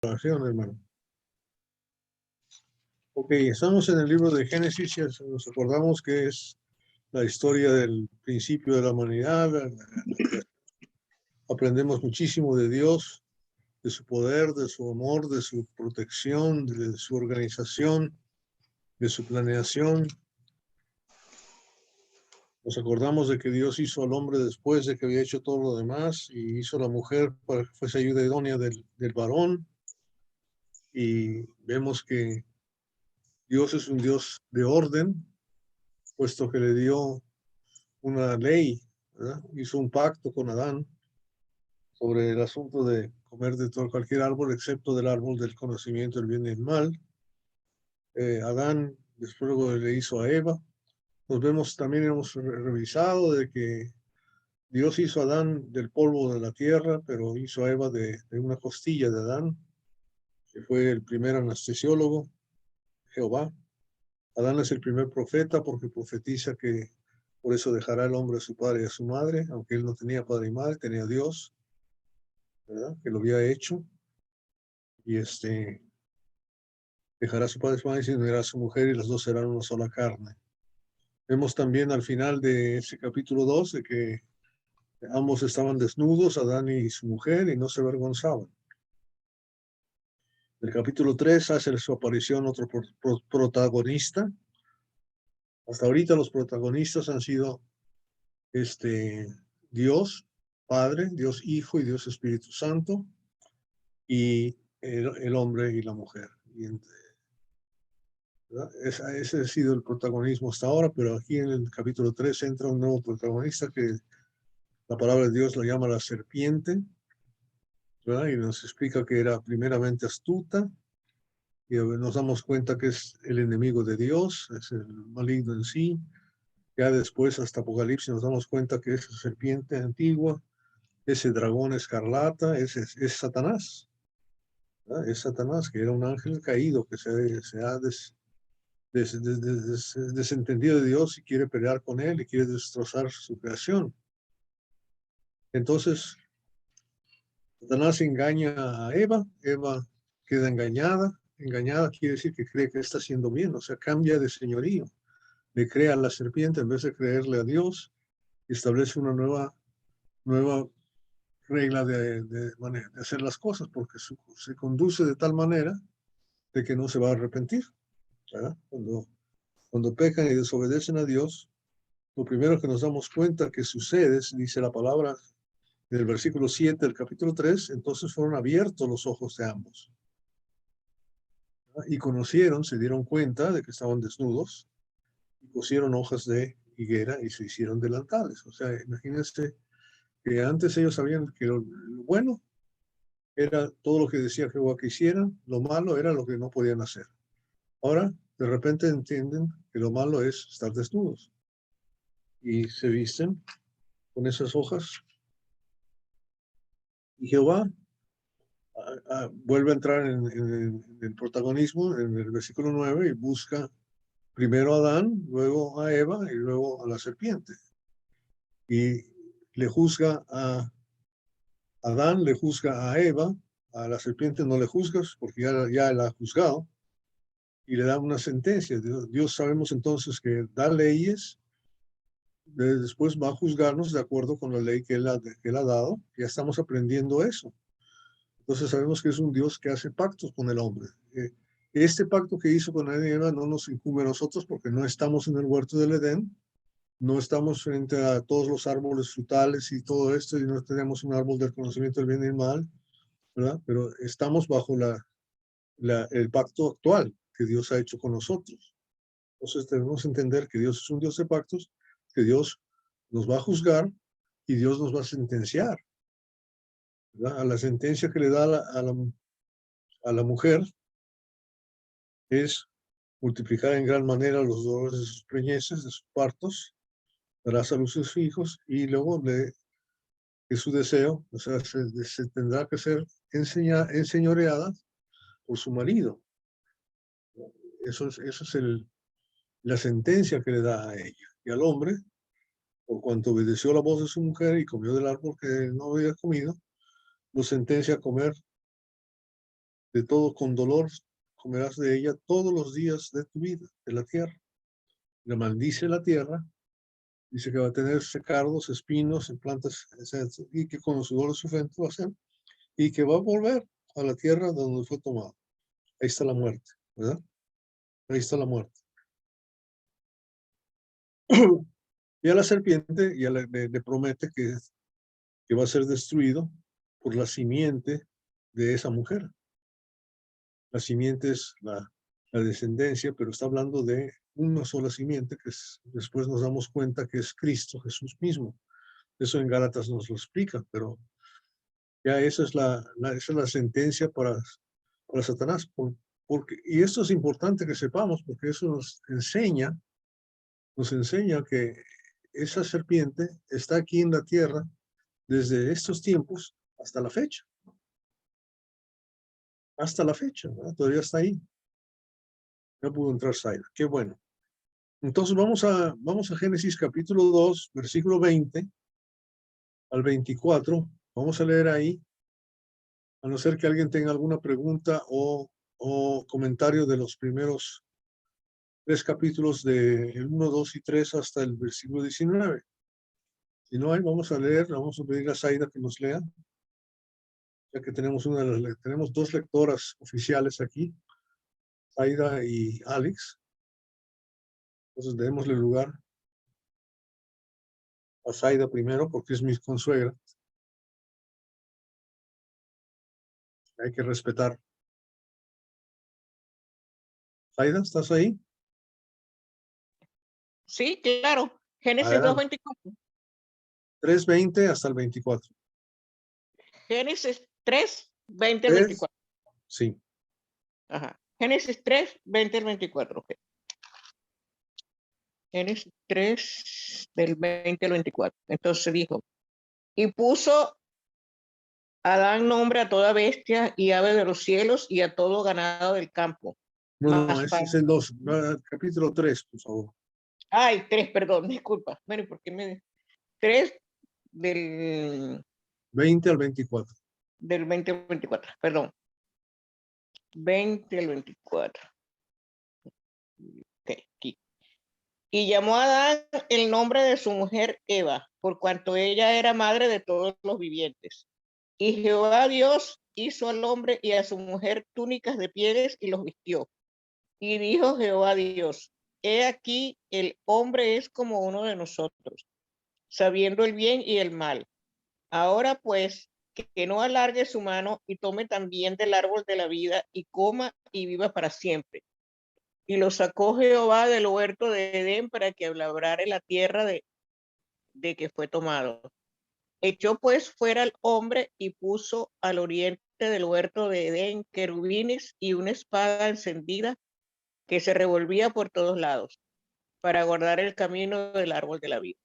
Oración, hermano. Ok, estamos en el libro de Génesis y nos acordamos que es la historia del principio de la humanidad. Aprendemos muchísimo de Dios, de su poder, de su amor, de su protección, de su organización, de su planeación. Nos acordamos de que Dios hizo al hombre después de que había hecho todo lo demás y hizo a la mujer para que fuese ayuda idónea del varón. Y vemos que Dios es un Dios de orden, puesto que le dio una ley, ¿verdad? Hizo un pacto con Adán sobre el asunto de comer de todo, cualquier árbol, excepto del árbol del conocimiento del bien y el mal. Adán después luego le hizo a Eva. Nos vemos también, hemos revisado de que Dios hizo a Adán del polvo de la tierra, pero hizo a Eva de una costilla de Adán, que fue el primer anestesiólogo, Jehová. Adán es el primer profeta porque profetiza que por eso dejará el hombre a su padre y a su madre, aunque él no tenía padre y madre, tenía Dios, ¿verdad? Que lo había hecho. Y dejará a su padre y su madre y se unirá a su mujer y los dos serán una sola carne. Vemos también al final de ese capítulo 2 de que ambos estaban desnudos, Adán y su mujer, y no se avergonzaban. El capítulo 3 hace su aparición otro protagonista. Hasta ahorita los protagonistas han sido Dios Padre, Dios Hijo y Dios Espíritu Santo, y el hombre y la mujer. Ese ha sido el protagonismo hasta ahora, pero aquí en el capítulo 3 entra un nuevo protagonista que la palabra de Dios lo llama la serpiente, ¿verdad? Y nos explica que era primeramente astuta, y nos damos cuenta que es el enemigo de Dios, es el maligno en sí. Ya después, hasta Apocalipsis, nos damos cuenta que esa serpiente antigua, ese dragón escarlata, es Satanás. ¿Verdad? Es Satanás, que era un ángel caído, que se ha desentendido de Dios y quiere pelear con él y quiere destrozar su creación. Entonces, Satanás engaña a Eva, Eva queda engañada quiere decir que cree que está haciendo bien, o sea, cambia de señorío, le cree a la serpiente en vez de creerle a Dios, y establece una nueva regla de hacer las cosas, porque se conduce de tal manera de que no se va a arrepentir, ¿verdad? Cuando pecan y desobedecen a Dios, lo primero que nos damos cuenta que sucede, dice la palabra en el versículo 7 del capítulo 3, entonces fueron abiertos los ojos de ambos. ¿Verdad? Y conocieron, se dieron cuenta de que estaban desnudos, y cosieron hojas de higuera y se hicieron delantales. O sea, imagínense que antes ellos sabían que lo bueno era todo lo que decía Jehová que hicieran, lo malo era lo que no podían hacer. Ahora, de repente entienden que lo malo es estar desnudos y se visten con esas hojas. Y Jehová vuelve a entrar en el protagonismo en el versículo 9 y busca primero a Adán, luego a Eva y luego a la serpiente. Y le juzga a Adán, le juzga a Eva, a la serpiente no le juzgas porque ya la ha juzgado y le da una sentencia. Dios sabemos entonces que da leyes, después va a juzgarnos de acuerdo con la ley que él ha dado. Ya estamos aprendiendo eso. Entonces sabemos que es un Dios que hace pactos con el hombre. Este pacto que hizo con Adán y Eva no nos incumbe a nosotros porque no estamos en el huerto del Edén, no estamos frente a todos los árboles frutales y todo esto, y no tenemos un árbol del conocimiento del bien y el mal, ¿verdad? Pero estamos bajo el pacto actual que Dios ha hecho con nosotros. Entonces debemos entender que Dios es un Dios de pactos, que Dios nos va a juzgar y Dios nos va a sentenciar, ¿verdad? A la sentencia que le da a la mujer es multiplicar en gran manera los dolores de sus preñeces, de sus partos, dará salud a sus hijos y luego que su deseo, o sea, se tendrá que ser enseñoreada por su marido. Eso es la sentencia que le da a ella. Y al hombre, por cuanto obedeció la voz de su mujer y comió del árbol que no había comido, lo sentencia a comer de todo con dolor comerás de ella todos los días de tu vida, de la tierra. Le maldice la tierra, dice que va a tener cardos, espinos, en plantas, etc., y que con el sudor de su frente va a ser, y que va a volver a la tierra donde fue tomado. Ahí está la muerte, ¿verdad? Ahí está la muerte. Y a la serpiente ya le promete que va a ser destruido por la simiente de esa mujer. La simiente es la descendencia, pero está hablando de una sola simiente, que después nos damos cuenta que es Cristo Jesús mismo. Eso en Gálatas nos lo explica, pero ya esa es esa es la sentencia para Satanás. Y esto es importante que sepamos, porque eso nos enseña que esa serpiente está aquí en la tierra desde estos tiempos hasta la fecha. Hasta la fecha, ¿verdad? Todavía está ahí. Ya pudo entrar Zaira. Qué bueno. Entonces vamos a Génesis capítulo 2, versículo 20 al 24. Vamos a leer ahí, a no ser que alguien tenga alguna pregunta o comentario de los primeros 3 capítulos del 1, 2 y 3 hasta el versículo 19. Si no hay, vamos a leer, vamos a pedir a Zaida que nos lea, ya que tenemos tenemos 2 lectoras oficiales aquí, Zaida y Alex. Entonces démosle lugar a Zaida primero, porque es mi consuegra. Hay que respetar. Zaida, ¿estás ahí? Sí, claro. Génesis Adelante. 2:24. 3:20 hasta el 24. Génesis 3:20 al 24. Sí. Ajá. Génesis 3:20 al 24. Okay. Génesis 3, del 20 al 24. Entonces dijo, y puso Adán nombre a toda bestia y ave de los cielos y a todo ganado del campo. No, ese es el 2, capítulo 3, por favor. Ay, 3, perdón, disculpa. Bueno, ¿por qué me 3 del 20 al 24. del 20 al 24? Perdón. 20 al 24. Okay, aquí. Y llamó a Adán el nombre de su mujer Eva, por cuanto ella era madre de todos los vivientes. Y Jehová Dios hizo al hombre y a su mujer túnicas de pieles y los vistió. Y dijo Jehová Dios, he aquí el hombre es como uno de nosotros, sabiendo el bien y el mal. Ahora pues, que no alargue su mano y tome también del árbol de la vida y coma y viva para siempre. Y lo sacó Jehová del huerto de Edén para que labrare la tierra de que fue tomado. Echó pues fuera al hombre y puso al oriente del huerto de Edén querubines y una espada encendida que se revolvía por todos lados para guardar el camino del árbol de la vida.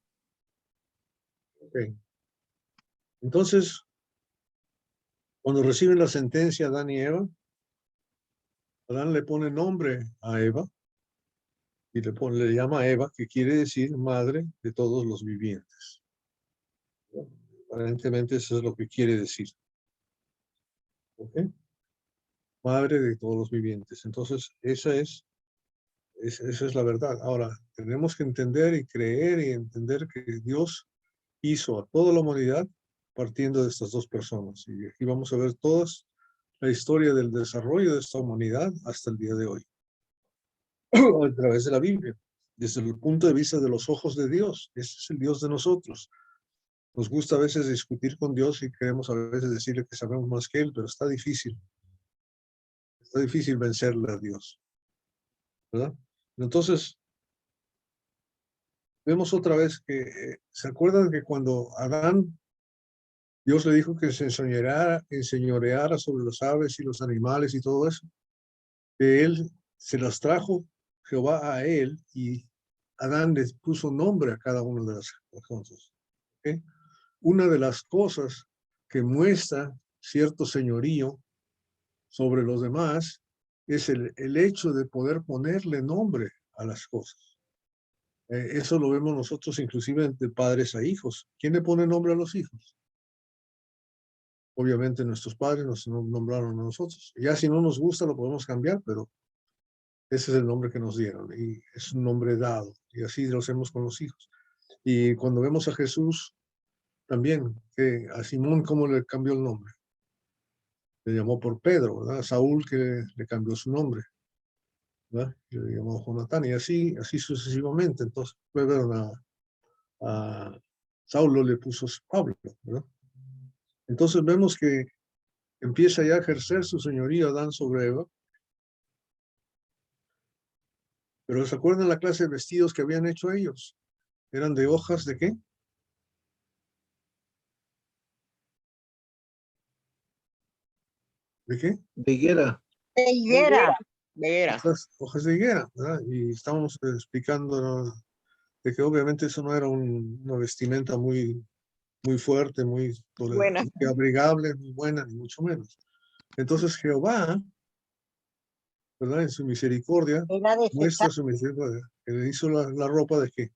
Okay. Entonces, cuando reciben la sentencia Adán y Eva, Adán le pone nombre a Eva y le llama Eva, que quiere decir madre de todos los vivientes. Aparentemente eso es lo que quiere decir. ¿Okay? Madre de todos los vivientes. Entonces, esa es la verdad. Ahora, tenemos que entender y creer y entender que Dios hizo a toda la humanidad partiendo de estas 2 personas. Y aquí vamos a ver toda la historia del desarrollo de esta humanidad hasta el día de hoy, a través de la Biblia, desde el punto de vista de los ojos de Dios. Ese es el Dios de nosotros. Nos gusta a veces discutir con Dios y queremos a veces decirle que sabemos más que Él, pero está difícil. Está difícil vencerle a Dios, ¿verdad? Entonces, vemos otra vez que, ¿se acuerdan que cuando Adán, Dios le dijo que se enseñoreara sobre los aves y los animales y todo eso? Que él se las trajo Jehová a él y Adán les puso nombre a cada una de las cosas. ¿Okay? Una de las cosas que muestra cierto señorío sobre los demás es el hecho de poder ponerle nombre a las cosas. Eso lo vemos nosotros inclusive de padres a hijos. ¿Quién le pone nombre a los hijos? Obviamente nuestros padres nos nombraron a nosotros. Ya si no nos gusta lo podemos cambiar, pero ese es el nombre que nos dieron y es un nombre dado. Y así lo hacemos con los hijos. Y cuando vemos a Jesús, también, que a Simón, ¿cómo le cambió el nombre? Le llamó por Pedro, ¿verdad? A Saúl, que le cambió su nombre, ¿verdad? Y le llamó Jonatán, y así sucesivamente. Entonces, a Saulo le puso Pablo, ¿verdad? Entonces vemos que empieza ya a ejercer su señoría Adán sobre Eva. Pero ¿se acuerdan la clase de vestidos que habían hecho ellos? ¿Eran de hojas de qué? ¿De qué? De higuera. De higuera. Higuera. Hojas de higuera, ¿verdad? Y estamos explicando, ¿no?, de que obviamente eso no era una vestimenta muy fuerte, muy Buena. abrigable, muy buena, ni mucho menos. Entonces Jehová, ¿verdad? En su misericordia, Era de muestra secar. su misericordia. Que le hizo la ropa de qué.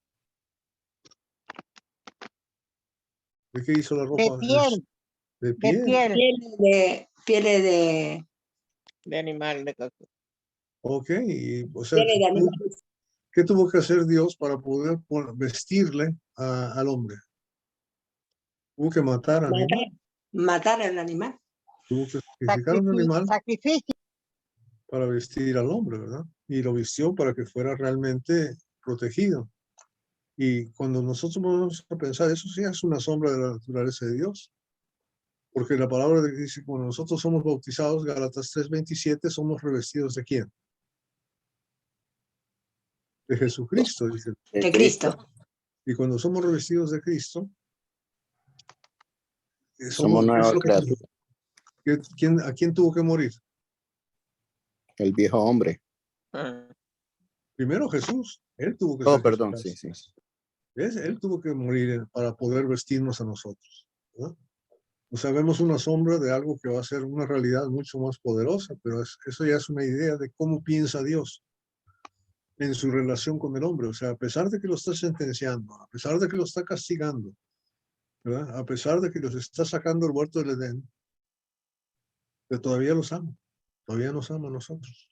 ¿De qué hizo la De ropa? piel. De De piel. piel. Pieles de De animal, de caca. Ok, y, o sea, pieles de animales. ¿qué tuvo que hacer Dios para poder vestirle al hombre? Tuvo que matar al animal. Matar al animal. Tuvo que sacrificar un animal Sacrificio. para vestir al hombre, ¿verdad? Y lo vistió para que fuera realmente protegido. Y cuando nosotros vamos a pensar, eso sí es una sombra de la naturaleza de Dios. Porque la palabra dice, cuando nosotros somos bautizados, Gálatas 3:27, somos revestidos ¿de quién? De Jesucristo, dice. De Cristo. Y cuando somos revestidos de Cristo, Somos nuevas criaturas. ¿A quién tuvo que morir? El viejo hombre. Primero Jesús. Él tuvo que Oh, perdón, sacrificarse. sí. Él tuvo que morir para poder vestirnos a nosotros, ¿verdad? O sea, vemos una sombra de algo que va a ser una realidad mucho más poderosa, pero eso ya es una idea de cómo piensa Dios en su relación con el hombre. O sea, a pesar de que lo está sentenciando, a pesar de que lo está castigando, ¿verdad? A pesar de que los está sacando del huerto del Edén, pero todavía los ama, todavía nos ama a nosotros,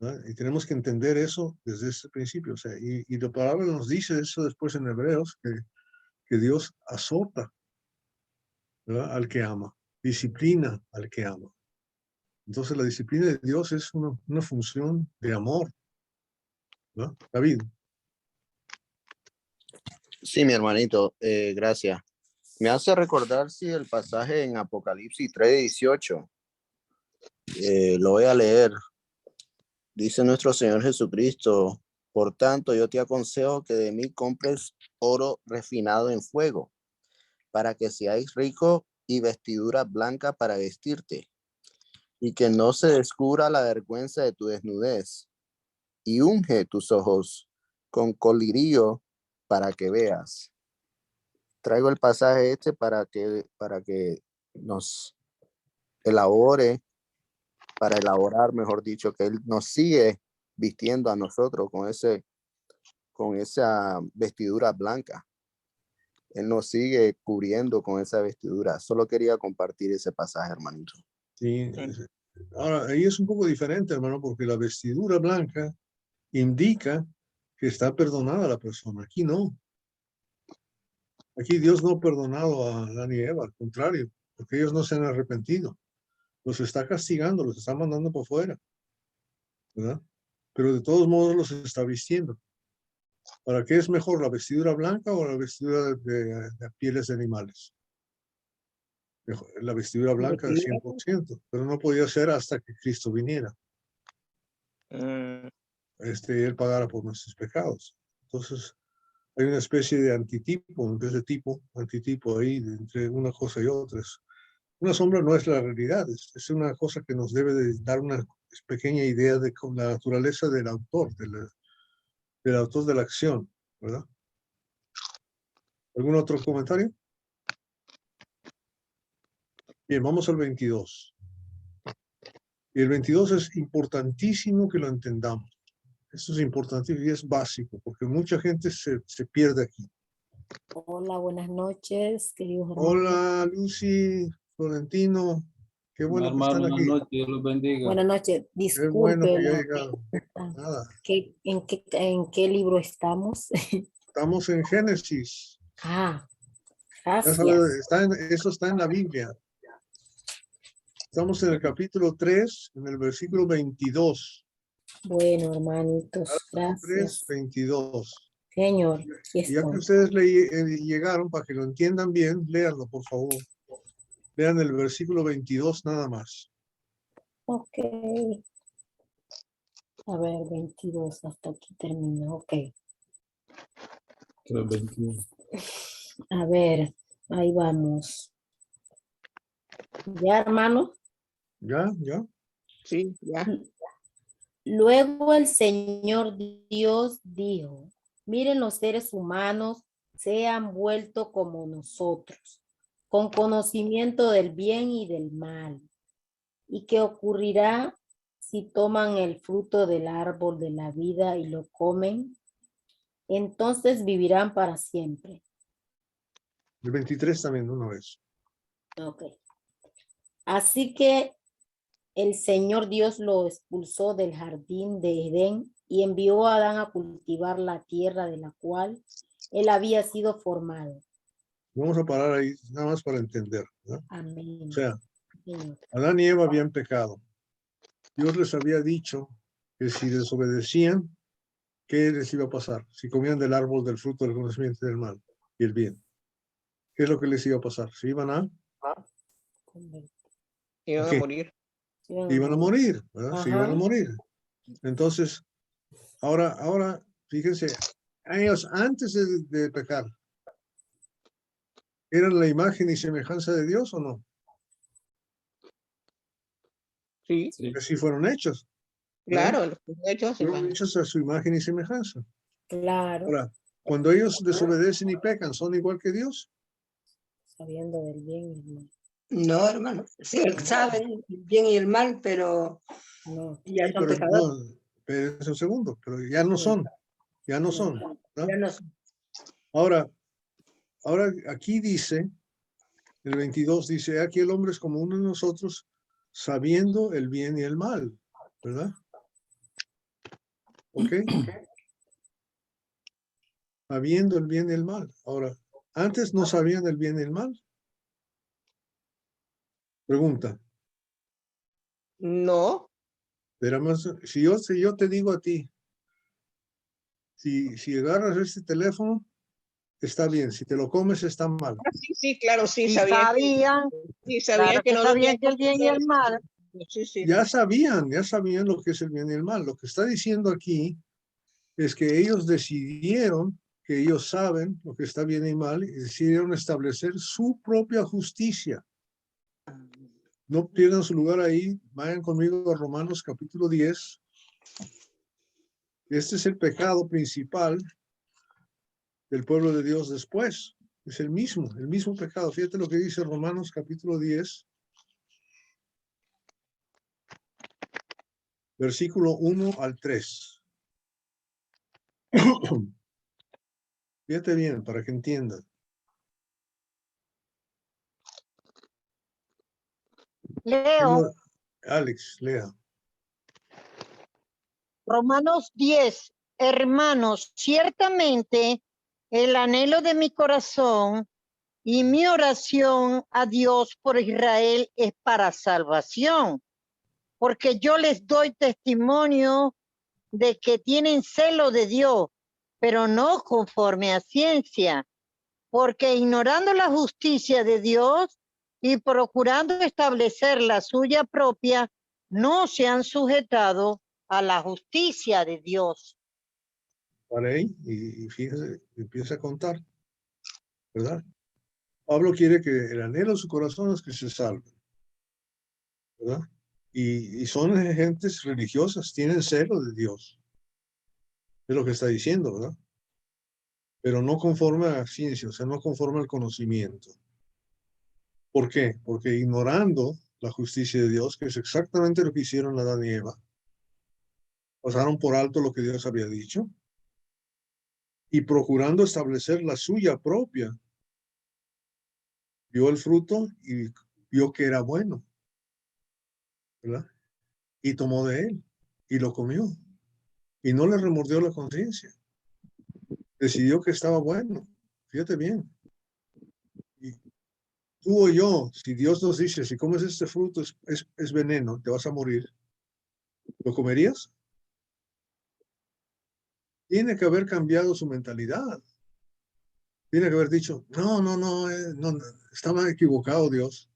¿verdad? Y tenemos que entender eso desde ese principio. O sea, y la palabra nos dice eso después en Hebreos, que Dios azota, ¿verdad?, al que ama, disciplina al que ama. Entonces la disciplina de Dios es una función de amor, ¿no? David. Sí, mi hermanito, gracias. Me hace recordar, sí, el pasaje en Apocalipsis 3:18. Lo voy a leer. Dice nuestro Señor Jesucristo: por tanto, yo te aconsejo que de mí compres oro refinado en fuego, para que seáis rico, y vestidura blanca para vestirte, y que no se descubra la vergüenza de tu desnudez, y unge tus ojos con colirio para que veas. Traigo el pasaje para que nos elabore, para elaborar, mejor dicho, que Él nos sigue vistiendo a nosotros con esa vestidura blanca. Él nos sigue cubriendo con esa vestidura. Solo quería compartir ese pasaje, hermanito. Sí. Ahora, ahí es un poco diferente, hermano, porque la vestidura blanca indica que está perdonada la persona. Aquí no. Aquí Dios no ha perdonado a Adán y Eva, al contrario, porque ellos no se han arrepentido. Los está castigando, los está mandando por fuera, ¿verdad? Pero de todos modos los está vistiendo. ¿Para qué es mejor, la vestidura blanca o la vestidura de pieles de animales? La vestidura blanca de 100%, pero no podía ser hasta que Cristo viniera. Él pagara por nuestros pecados. Entonces, hay una especie de antitipo, en vez de antitipo ahí, entre una cosa y otra. Una sombra no es la realidad, es una cosa que nos debe de dar una pequeña idea de la naturaleza del autor, del autor de la acción, ¿verdad? ¿Algún otro comentario? Bien, vamos al 22. Y el 22 es importantísimo que lo entendamos. Esto es importantísimo y es básico, porque mucha gente se pierde aquí. Hola, buenas noches, queridos hermanos. Hola, Lucy. Florentino. Qué bueno que Hermano, están buenas aquí. noches, Dios los bendiga. Buenas noches. Qué bueno que ya Disculpe, llegaron. Nada. ¿en qué libro estamos? Estamos en Génesis. Ah, Ya gracias. sabes, eso está en la Biblia. Estamos en el capítulo 3, en el versículo 22. Bueno, hermanitos, 3, gracias. 22. Señor, aquí Y ya que estoy. ustedes llegaron, para que lo entiendan bien, léanlo, por favor. Lean el versículo 22 nada más. Ok. A ver, 22, hasta aquí termina. Ok. 3:21. A ver, ahí vamos. ¿Ya, hermano? ¿Ya? ¿Ya? Sí, ya. Luego el Señor Dios dijo, miren, los seres humanos se han vuelto como nosotros, con conocimiento del bien y del mal. ¿Y qué ocurrirá si toman el fruto del árbol de la vida y lo comen? Entonces vivirán para siempre. El 23 también, una vez. Ok. Así que el Señor Dios lo expulsó del jardín de Edén y envió a Adán a cultivar la tierra de la cual él había sido formado. Vamos a parar ahí, nada más para entender, ¿verdad? Amén. O sea, Señor. Adán y Eva habían pecado. Dios les había dicho que si desobedecían, ¿qué les iba a pasar? Si comían del árbol del fruto del conocimiento del mal y el bien. ¿Qué es lo que les iba a pasar? ¿Se iban a Iban a qué? morir. Iban a morir, ¿verdad? Se iban a Ajá. morir. Entonces, ahora, fíjense, ellos antes de pecar, ¿eran la imagen y semejanza de Dios o no? Sí, Sí. Que sí fueron hechos, ¿verdad? claro, los hechos se Fueron hechos a su imagen y semejanza. Claro, Ahora, cuando ellos desobedecen y pecan, ¿son igual que Dios? sabiendo del bien y del mal. No, hermano. Sí, saben el bien y el mal, pero No, ya Sí, son pero pecadores. no, espérense un segundo, pero ya no son, ya no son, ¿verdad? Ya no son. Ahora aquí dice, el 22 dice, aquí el hombre es como uno de nosotros, sabiendo el bien y el mal, ¿verdad? ¿Ok? Sabiendo el bien y el mal. Ahora, antes no sabían el bien y el mal. Pregunta, No, pero más, si yo te digo a ti, si agarras este teléfono, está bien, si te lo comes, está mal. sí, claro, sí, Y sabía sabían, sí, sabía claro que que no sabían debían que el bien y el mal. Sí, sí. Ya sabían lo que es el bien y el mal. Lo que está diciendo aquí es que ellos decidieron que ellos saben lo que está bien y mal y decidieron establecer su propia justicia. No pierdan su lugar ahí, vayan conmigo a Romanos capítulo 10. Este es el pecado principal del pueblo de Dios después. Es el mismo pecado. Fíjate lo que dice Romanos capítulo 10, versículo 1 al 3. Fíjate bien para que entiendan. Leo, Alex, lea. Romanos 10, hermanos, ciertamente el anhelo de mi corazón y mi oración a Dios por Israel es para salvación, porque yo les doy testimonio de que tienen celo de Dios, pero no conforme a ciencia, porque ignorando la justicia de Dios y procurando establecer la suya propia, no se han sujetado a la justicia de Dios. Para ahí y fíjese, empieza a contar, ¿verdad? Pablo quiere que el anhelo de su corazón es que se salven, ¿verdad? Y son gentes religiosas, tienen celo de Dios, es lo que está diciendo, ¿verdad? Pero no conforme a ciencia, o sea, no conforme al conocimiento. ¿Por qué? Porque ignorando la justicia de Dios, que es exactamente lo que hicieron Adán y Eva, pasaron por alto lo que Dios había dicho y procurando establecer la suya propia, vio el fruto y vio que era bueno, ¿verdad? Y tomó de él y lo comió y no le remordió la conciencia. Decidió que estaba bueno. Fíjate bien. Y tú o yo, si Dios nos dice, si comes este fruto es veneno, te vas a morir, ¿lo comerías? Tiene que haber cambiado su mentalidad. Tiene que haber dicho, no, no, estaba equivocado Dios,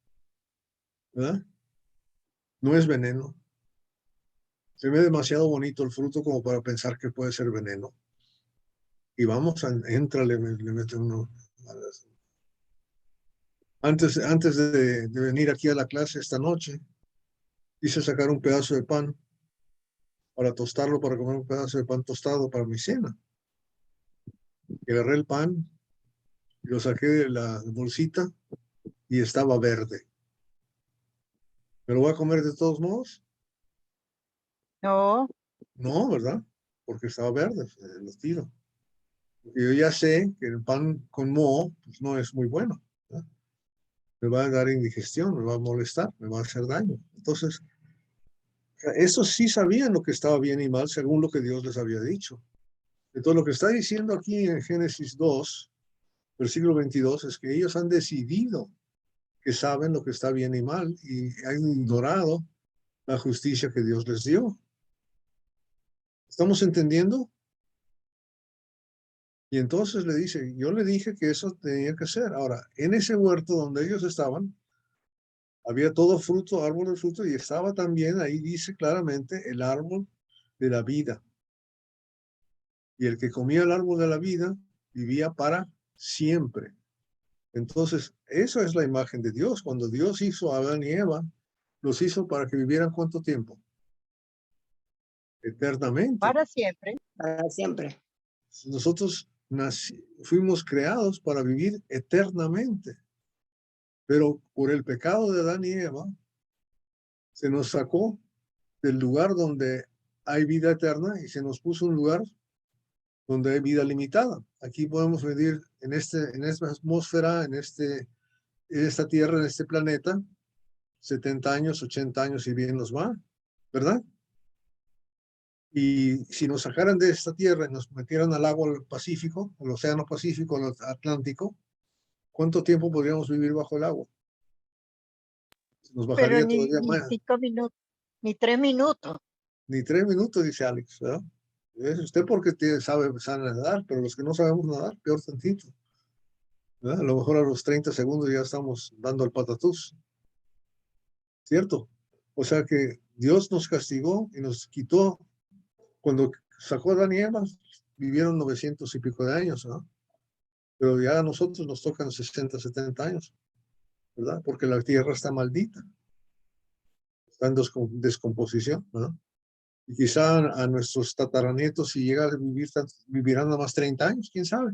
¿verdad? No es veneno. Se ve demasiado bonito el fruto como para pensar que puede ser veneno. Y vamos, entra, le mete uno. Antes de venir aquí a la clase esta noche, quise sacar un pedazo de pan para tostarlo, para comer un pedazo de pan tostado para mi cena. Y agarré el pan, lo saqué de la bolsita y estaba verde. ¿Me lo voy a comer de todos modos? No, No, ¿verdad? Porque estaba verde, lo tiro. Porque yo ya sé que el pan con moho pues, no es muy bueno, ¿verdad? Me va a dar indigestión, me va a molestar, me va a hacer daño. Entonces, esos sí sabían lo que estaba bien y mal según lo que Dios les había dicho. Entonces, lo que está diciendo aquí en Génesis 2, versículo 22, es que ellos han decidido que saben lo que está bien y mal y han ignorado la justicia que Dios les dio. ¿Estamos entendiendo? Y entonces le dice, yo le dije que eso tenía que ser. Ahora, en ese huerto donde ellos estaban, había todo fruto, árbol de fruto, y estaba también, ahí dice claramente, el árbol de la vida. Y el que comía el árbol de la vida vivía para siempre. Entonces, eso es la imagen de Dios. Cuando Dios hizo a Adán y Eva, los hizo para que vivieran ¿cuánto tiempo? Eternamente. para siempre. Para siempre. Nosotros fuimos creados para vivir eternamente. Pero por el pecado de Adán y Eva, se nos sacó del lugar donde hay vida eterna y se nos puso un lugar donde hay vida limitada. Aquí podemos vivir en esta atmósfera, en esta tierra, en este planeta, 70 años, 80 años y bien nos va, ¿verdad? Y si nos sacaran de esta tierra y nos metieran al agua al Pacífico, al Océano Pacífico, al Atlántico, ¿cuánto tiempo podríamos vivir bajo el agua? Nos Pero bajaría ni todavía más. 5 minutos, ni 3 minutos. Ni 3 minutos, dice Alex, ¿verdad? Es usted porque sabe nadar, pero los que no sabemos nadar, peor tantito. ¿Verdad? A lo mejor a los 30 segundos ya estamos dando el patatús. ¿Cierto? O sea que Dios nos castigó y nos quitó. Cuando sacó a Adán y Eva, vivieron 900 y pico de años, ¿no? Pero ya a nosotros nos tocan 60, 70 años, ¿verdad? Porque la tierra está maldita. Está en descomposición, ¿no? Y quizá a nuestros tataranietos, si llega a vivir, vivirán nada más 30 años, quién sabe.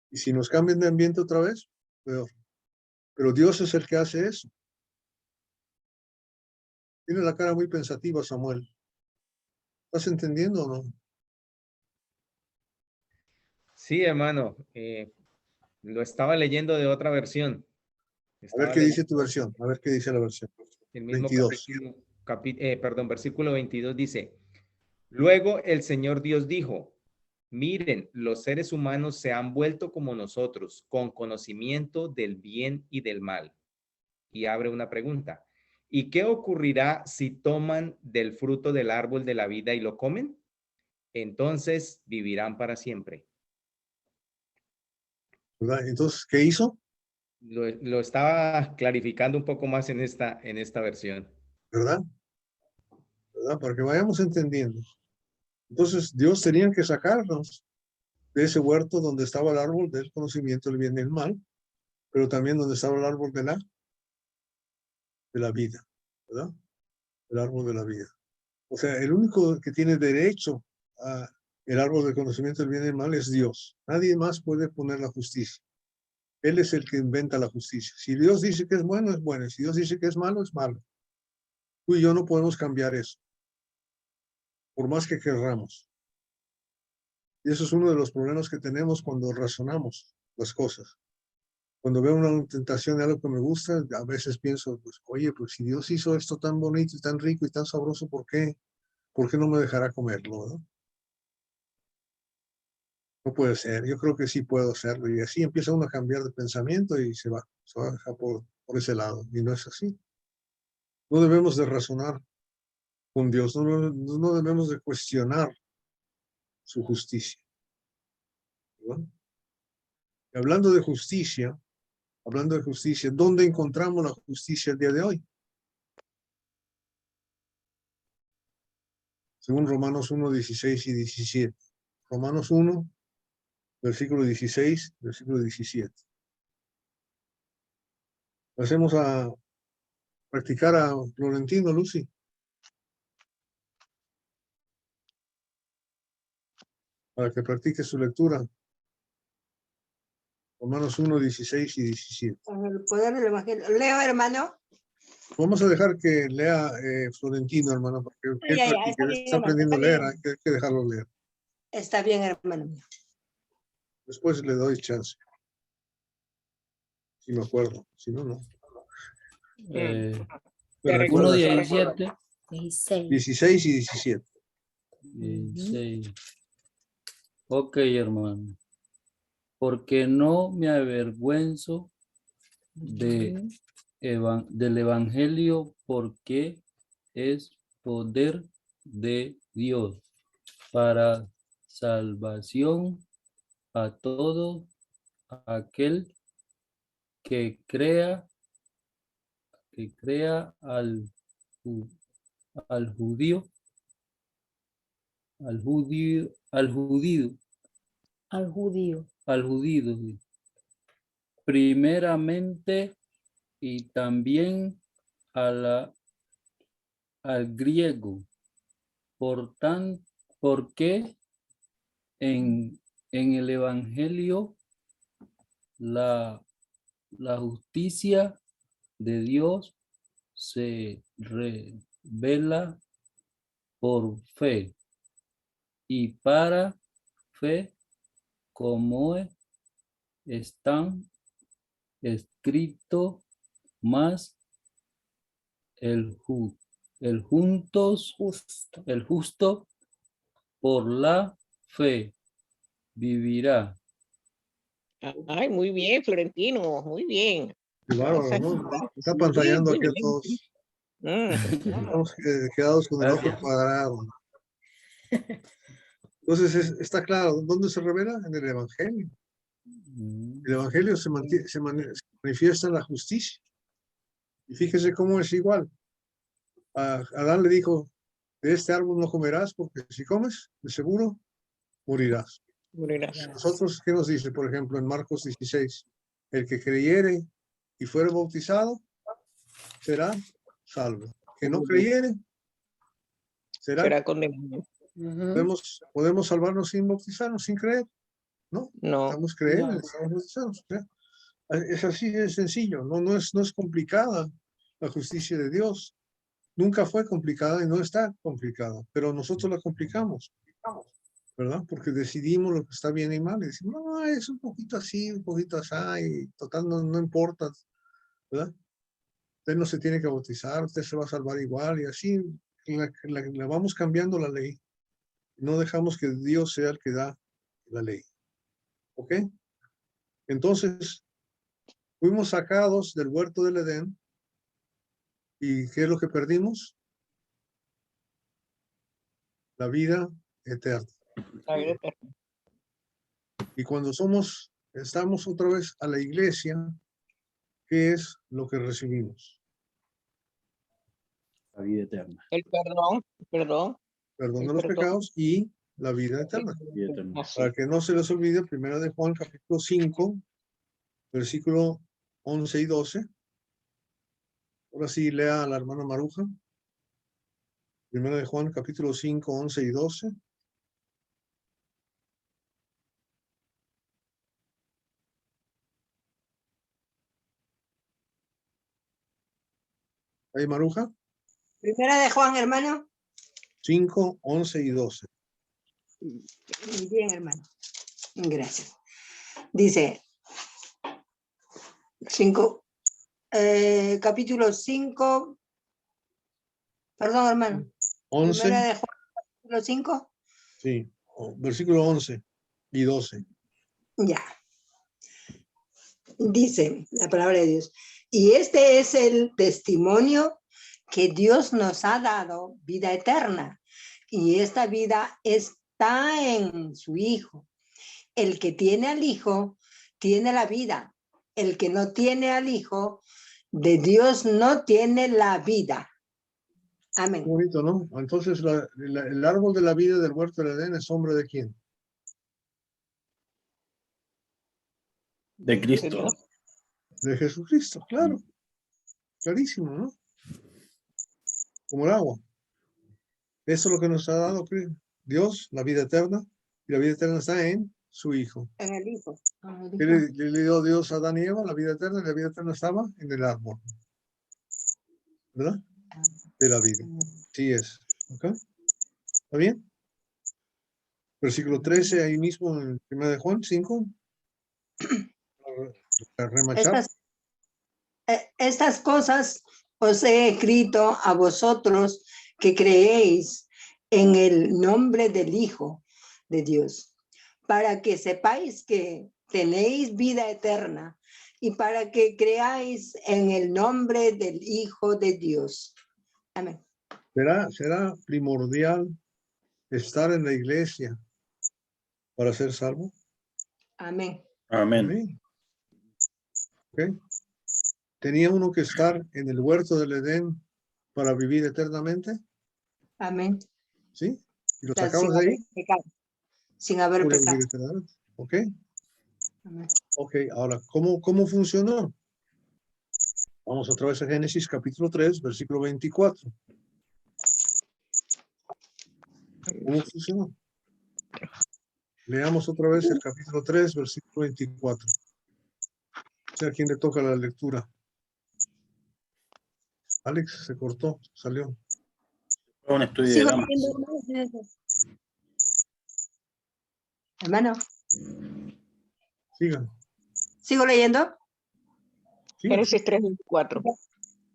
Y si nos cambian de ambiente otra vez, peor. Pero Dios es el que hace eso. Tiene la cara muy pensativa, Samuel. ¿Estás entendiendo o no? Sí, hermano, lo estaba leyendo de otra versión. A ver Estaba qué dice leyendo tu versión. A ver qué dice la versión. el mismo 22. versículo 22 dice, luego el Señor Dios dijo, miren, los seres humanos se han vuelto como nosotros, con conocimiento del bien y del mal. Y abre una pregunta. ¿Y qué ocurrirá si toman del fruto del árbol de la vida y lo comen? Entonces vivirán para siempre. ¿Verdad? Entonces, ¿qué hizo? Lo estaba clarificando un poco más en esta versión. ¿Verdad? ¿Verdad? Para que vayamos entendiendo. Entonces, Dios tenía que sacarnos de ese huerto donde estaba el árbol del conocimiento del bien y el mal, pero también donde estaba el árbol de la vida, ¿verdad? El árbol de la vida. O sea, el único que tiene derecho a el árbol del conocimiento del bien y el mal es Dios. Nadie más puede poner la justicia. Él es el que inventa la justicia. Si Dios dice que es bueno, es bueno. Si Dios dice que es malo, es malo. Tú y yo no podemos cambiar eso, por más que querramos. Y eso es uno de los problemas que tenemos cuando razonamos las cosas. Cuando veo una tentación de algo que me gusta, a veces pienso, pues, oye, pues si Dios hizo esto tan bonito y tan rico y tan sabroso, ¿por qué no me dejará comerlo? ¿No? No puede ser, yo creo que sí puedo hacerlo. Y así empieza uno a cambiar de pensamiento y se va a dejar por ese lado. Y no es así. No debemos de razonar con Dios, no debemos de cuestionar su justicia. ¿Verdad? Y hablando de justicia, ¿dónde encontramos la justicia el día de hoy? Según Romanos 1, 16 y 17. Romanos 1, versículo 16, versículo 17. Pasemos a practicar a Florentino, Lucy. Para que practique su lectura. Romanos 1, 16 y 17. Con el poder del evangelio. Leo, hermano. Vamos a dejar que lea Florentino, hermano, porque él Ya, practique, está él bien, está hermano, aprendiendo a está leer, bien. hay que dejarlo leer. Está bien, hermano mío. Después le doy chance. Si me acuerdo, si no, no. Eh, Te Me 1:17. 16. 16 y 17. 16. Ok, hermano. Porque no me avergüenzo del evangelio, porque es poder de Dios para salvación a todo aquel que crea al judío, al judío, sí, primeramente, y también al griego, porque en el evangelio la justicia de Dios se revela por fe y para fe, como están escrito, más el justo por la fe vivirá. Ay, muy bien, Florentino, muy bien. Qué bárbaro, ¿no? Está Sí, pantallando muy aquí a bien. todos. Mm, Estamos quedados con el ojo Gracias. cuadrado. Entonces, está claro, ¿dónde se revela? En el Evangelio. El Evangelio se manifiesta en la justicia. Y fíjese cómo es igual. A Adán le dijo, de este árbol no comerás, porque si comes, de seguro morirás. morirás. Nosotros, ¿qué nos dice, por ejemplo, en Marcos 16? El que creyere y fuere bautizado, será salvo. Que no creyere, Será condenado. podemos salvarnos sin bautizarnos, sin creer. No, No, estamos creyendo, estamos bautizados. Es así de sencillo, no es complicada la justicia de Dios. Nunca fue complicada y no está complicada, pero nosotros la complicamos, ¿verdad? Porque decidimos lo que está bien y mal y decimos, no, es un poquito así, un poquito así, y total no importa, ¿verdad? Usted no se tiene que bautizar, usted se va a salvar igual y así la vamos cambiando la ley. No dejamos que Dios sea el que da la ley. ¿Ok? Entonces, fuimos sacados del huerto del Edén. ¿Y qué es lo que perdimos? La vida eterna. la vida eterna. Y cuando estamos otra vez a la iglesia, ¿qué es lo que recibimos? La vida eterna. El perdón. Perdón El de los perdón. pecados y la vida eterna. Vida eterna. Así. Para que no se les olvide, 1 de Juan, capítulo 5, versículo 11 y 12. Ahora sí, lea a la hermana Maruja. 1 de Juan, capítulo 5, 11 y 12. ¿Ahí, Maruja? Primera de Juan, hermano. 5, 11 y 12. Muy bien, hermano. Gracias. Dice, Capítulo 5. Perdón, hermano. 11, Primera de Juan, capítulo 5. sí, versículo 11 y 12. Ya. Dice la palabra de Dios. Y este es el testimonio que Dios nos ha dado, vida eterna. Y esta vida está en su Hijo. El que tiene al Hijo, tiene la vida. El que no tiene al Hijo, de Dios no tiene la vida. Amén. Qué bonito, ¿no? Entonces, el árbol de la vida del huerto del Edén es sombra de quién? De Cristo. Señor. De Jesucristo, claro. Clarísimo, ¿no? Como el agua. Eso es lo que nos ha dado Dios, la vida eterna, y la vida eterna está en su Hijo. En el Hijo. ¿Qué le dio Dios a Adán y Eva? La vida eterna, y la vida eterna estaba en el árbol. ¿Verdad? De la vida. Sí es. ¿Ok? ¿Está bien? Versículo 13, ahí mismo en 1 de Juan 5. Para remachar. Estas cosas os he escrito a vosotros que creéis en el nombre del Hijo de Dios, para que sepáis que tenéis vida eterna y para que creáis en el nombre del Hijo de Dios. Amén. ¿Será primordial estar en la iglesia para ser salvo? Amén. Amén. Amén. ¿Ok? ¿Tenía uno que estar en el huerto del Edén para vivir eternamente? Amén. ¿Sí? ¿Y lo Sin sacabas de haber ahí? pecado. Sin haber Podía pecado. vivir eternamente. ¿Ok? Amén. Ok, ahora, ¿cómo funcionó? Vamos otra vez a Génesis capítulo 3, versículo 24. ¿Cómo funcionó? Leamos otra vez el capítulo 3, versículo 24. O sea, ¿a quién le toca la lectura? Alex se cortó, salió. Fue un estudio de Sigo Damas. leyendo, hermano. Sigan. ¿Sigo leyendo? Sigan. Génesis 3:24.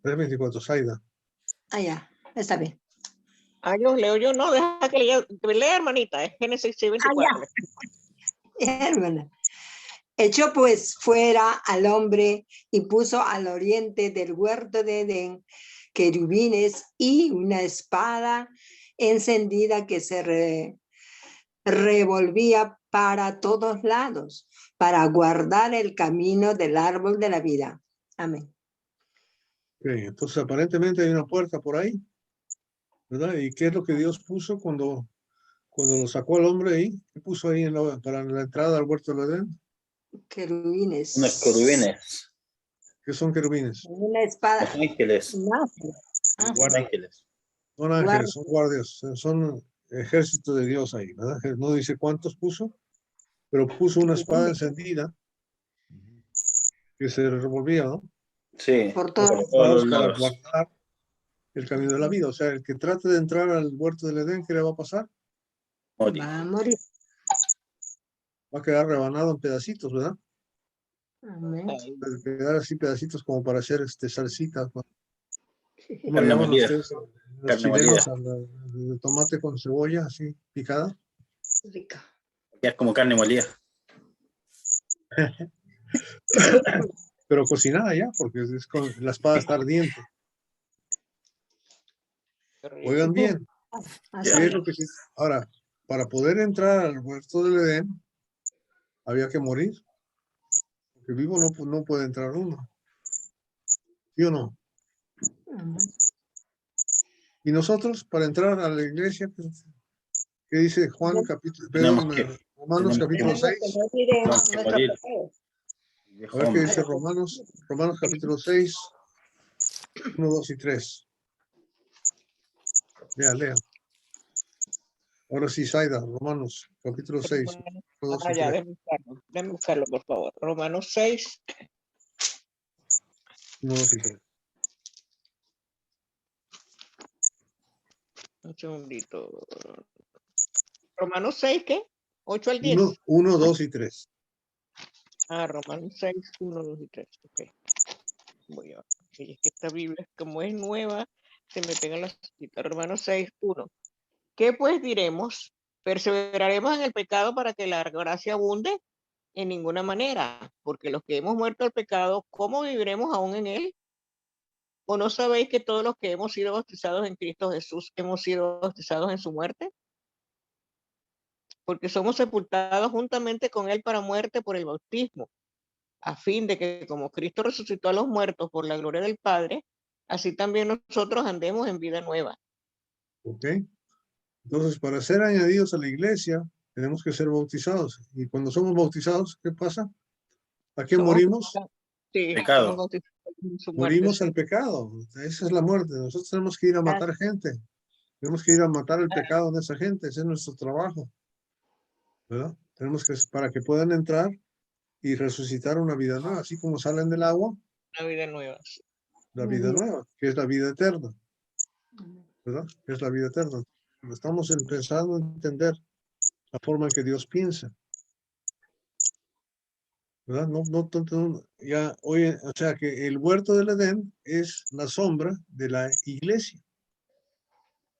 3:24, Zaida. Ah, ya. Está bien. Ah, yo leo, yo no, deja que lea, hermanita, es Génesis 6:24. Hermana. Echó pues fuera al hombre y puso al oriente del huerto de Edén querubines y una espada encendida que se revolvía para todos lados para guardar el camino del árbol de la vida. Amén. Ok, entonces aparentemente hay una puerta por ahí, ¿verdad? ¿Y qué es lo que Dios puso cuando lo sacó al hombre ahí? ¿Qué puso ahí para la entrada al huerto del Edén? Querubines. Unos querubines. ¿Qué son querubines? Una espada. Los ángeles. Los Ángeles. Son ángeles, son guardias, son ejército de Dios ahí, ¿verdad? No dice cuántos puso, pero puso una espada encendida que se revolvía, ¿no? Sí. Por Por todos todos los Para lados. guardar el camino de la vida. O sea, el que trate de entrar al huerto del Edén, ¿qué le va a pasar? Morir. va a morir. Va a quedar rebanado en pedacitos, ¿verdad? Amén. Puede quedar así pedacitos como para hacer salsitas, ¿no? ¿Cómo le Carne llaman molida. ustedes? Los Carne chilenos molida. de tomate con cebolla, así, picada. Rica. Ya es como carne molida. Pero cocinada ya, porque la espada está ardiente. Oigan bien, Así ¿qué es es. lo que ahora, para poder entrar al huerto del Edén, había que morir. Porque vivo no puede entrar uno. ¿Sí o no? Amén. Y nosotros, para entrar a la iglesia, ¿qué dice Juan capítulo, Tenemos que Romanos capítulo morir. 6? Tenemos que morir. A ver qué dice Romanos capítulo 6, 1, 2 y 3. Lea. Ahora sí, Zaida, Romanos capítulo 6, 1, 2 y 3. Déjame buscarlo, por favor. Romanos 6. 1, 2 y 3. Un segundito. Romanos 6, ¿qué? 8 al 10. 1, 2 y 3. Romanos 6, 1, 2 y 3. Ok. Voy a... Y es que esta Biblia, como es nueva, se me pegan las citas. Romanos 6, 1. ¿Qué pues diremos? ¿Perseveraremos en el pecado para que la gracia abunde? En ninguna manera, porque los que hemos muerto al pecado, ¿cómo viviremos aún en él? ¿O no sabéis que todos los que hemos sido bautizados en Cristo Jesús hemos sido bautizados en su muerte? Porque somos sepultados juntamente con él para muerte por el bautismo, a fin de que como Cristo resucitó a los muertos por la gloria del Padre, así también nosotros andemos en vida nueva. ¿Ok? Entonces, para ser añadidos a la iglesia, tenemos que ser bautizados. Y cuando somos bautizados, ¿qué pasa? ¿A qué Somos, morimos? sí, Pecado. somos bautizados en su muerte. Morimos Sí. al pecado. Esa es la muerte. Nosotros tenemos que ir a matar gente. Tenemos que ir a matar el pecado en esa gente. Ese es nuestro trabajo. ¿Verdad? Tenemos que, para que puedan entrar y resucitar una vida nueva. Así como salen del agua, Una vida nueva. Sí. la vida nueva, que es la vida eterna. ¿Verdad? Que es la vida eterna. Estamos empezando a entender la forma en que Dios piensa. ¿Verdad? Ya hoy, o sea que el huerto del Edén es la sombra de la iglesia.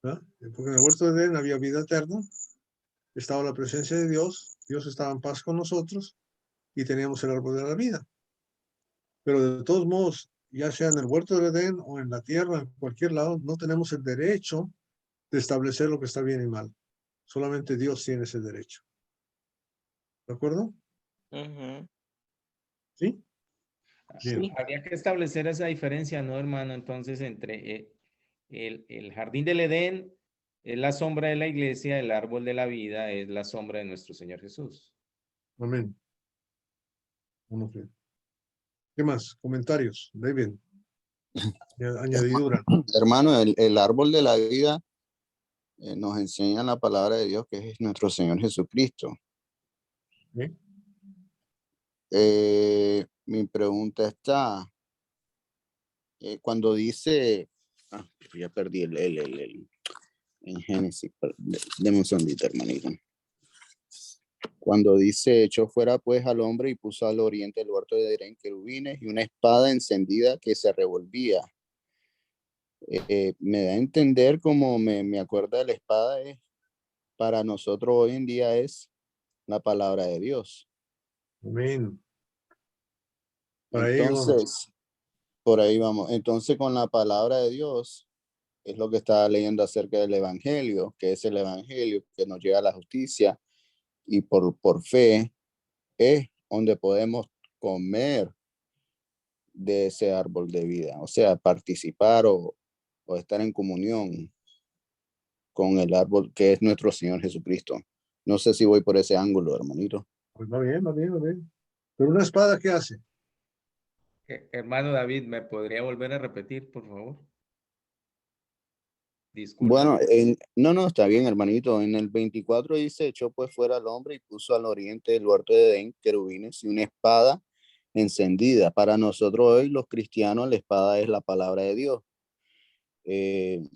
¿Verdad? Porque en el huerto del Edén había vida eterna, estaba la presencia de Dios, Dios estaba en paz con nosotros y teníamos el árbol de la vida. Pero de todos modos, ya sea en el huerto del Edén o en la tierra, en cualquier lado, no tenemos el derecho de establecer lo que está bien y mal. Solamente Dios tiene ese derecho. ¿De acuerdo? Ujú. ¿Sí? Bien. Sí. Habría que establecer esa diferencia, ¿no, hermano? Entonces, entre el jardín del Edén es la sombra de la iglesia, el árbol de la vida es la sombra de nuestro Señor Jesús. Amén. Vamos bien. ¿Qué más? Comentarios. David. Añadidura. Hermano, el árbol de la vida nos enseña la palabra de Dios, que es nuestro Señor Jesucristo. ¿Sí? Mi pregunta está, cuando dice, ya perdí en Génesis, deme un segundito, hermanito. Cuando dice, echó fuera pues al hombre y puso al oriente el huerto de Edén querubines y una espada encendida que se revolvía. Me da a entender, como me acuerda de la espada, para nosotros hoy en día es la palabra de Dios. Amén. Para ahí vamos. Entonces, por ahí vamos. Entonces, con la palabra de Dios, es lo que estaba leyendo acerca del evangelio, que es el evangelio que nos llega a la justicia, y por fe es donde podemos comer de ese árbol de vida, o sea, participar o estar en comunión con el árbol que es nuestro Señor Jesucristo. No sé si voy por ese ángulo, hermanito. Pues va bien, va bien, va bien. Pero una espada, ¿qué hace? Hermano David, ¿me podría volver a repetir, por favor? Disculpe. Bueno, no, está bien, hermanito. En el 24 dice, echó pues fuera al hombre y puso al oriente del huerto de Edén querubines y una espada encendida. Para nosotros hoy, los cristianos, la espada es la palabra de Dios. Y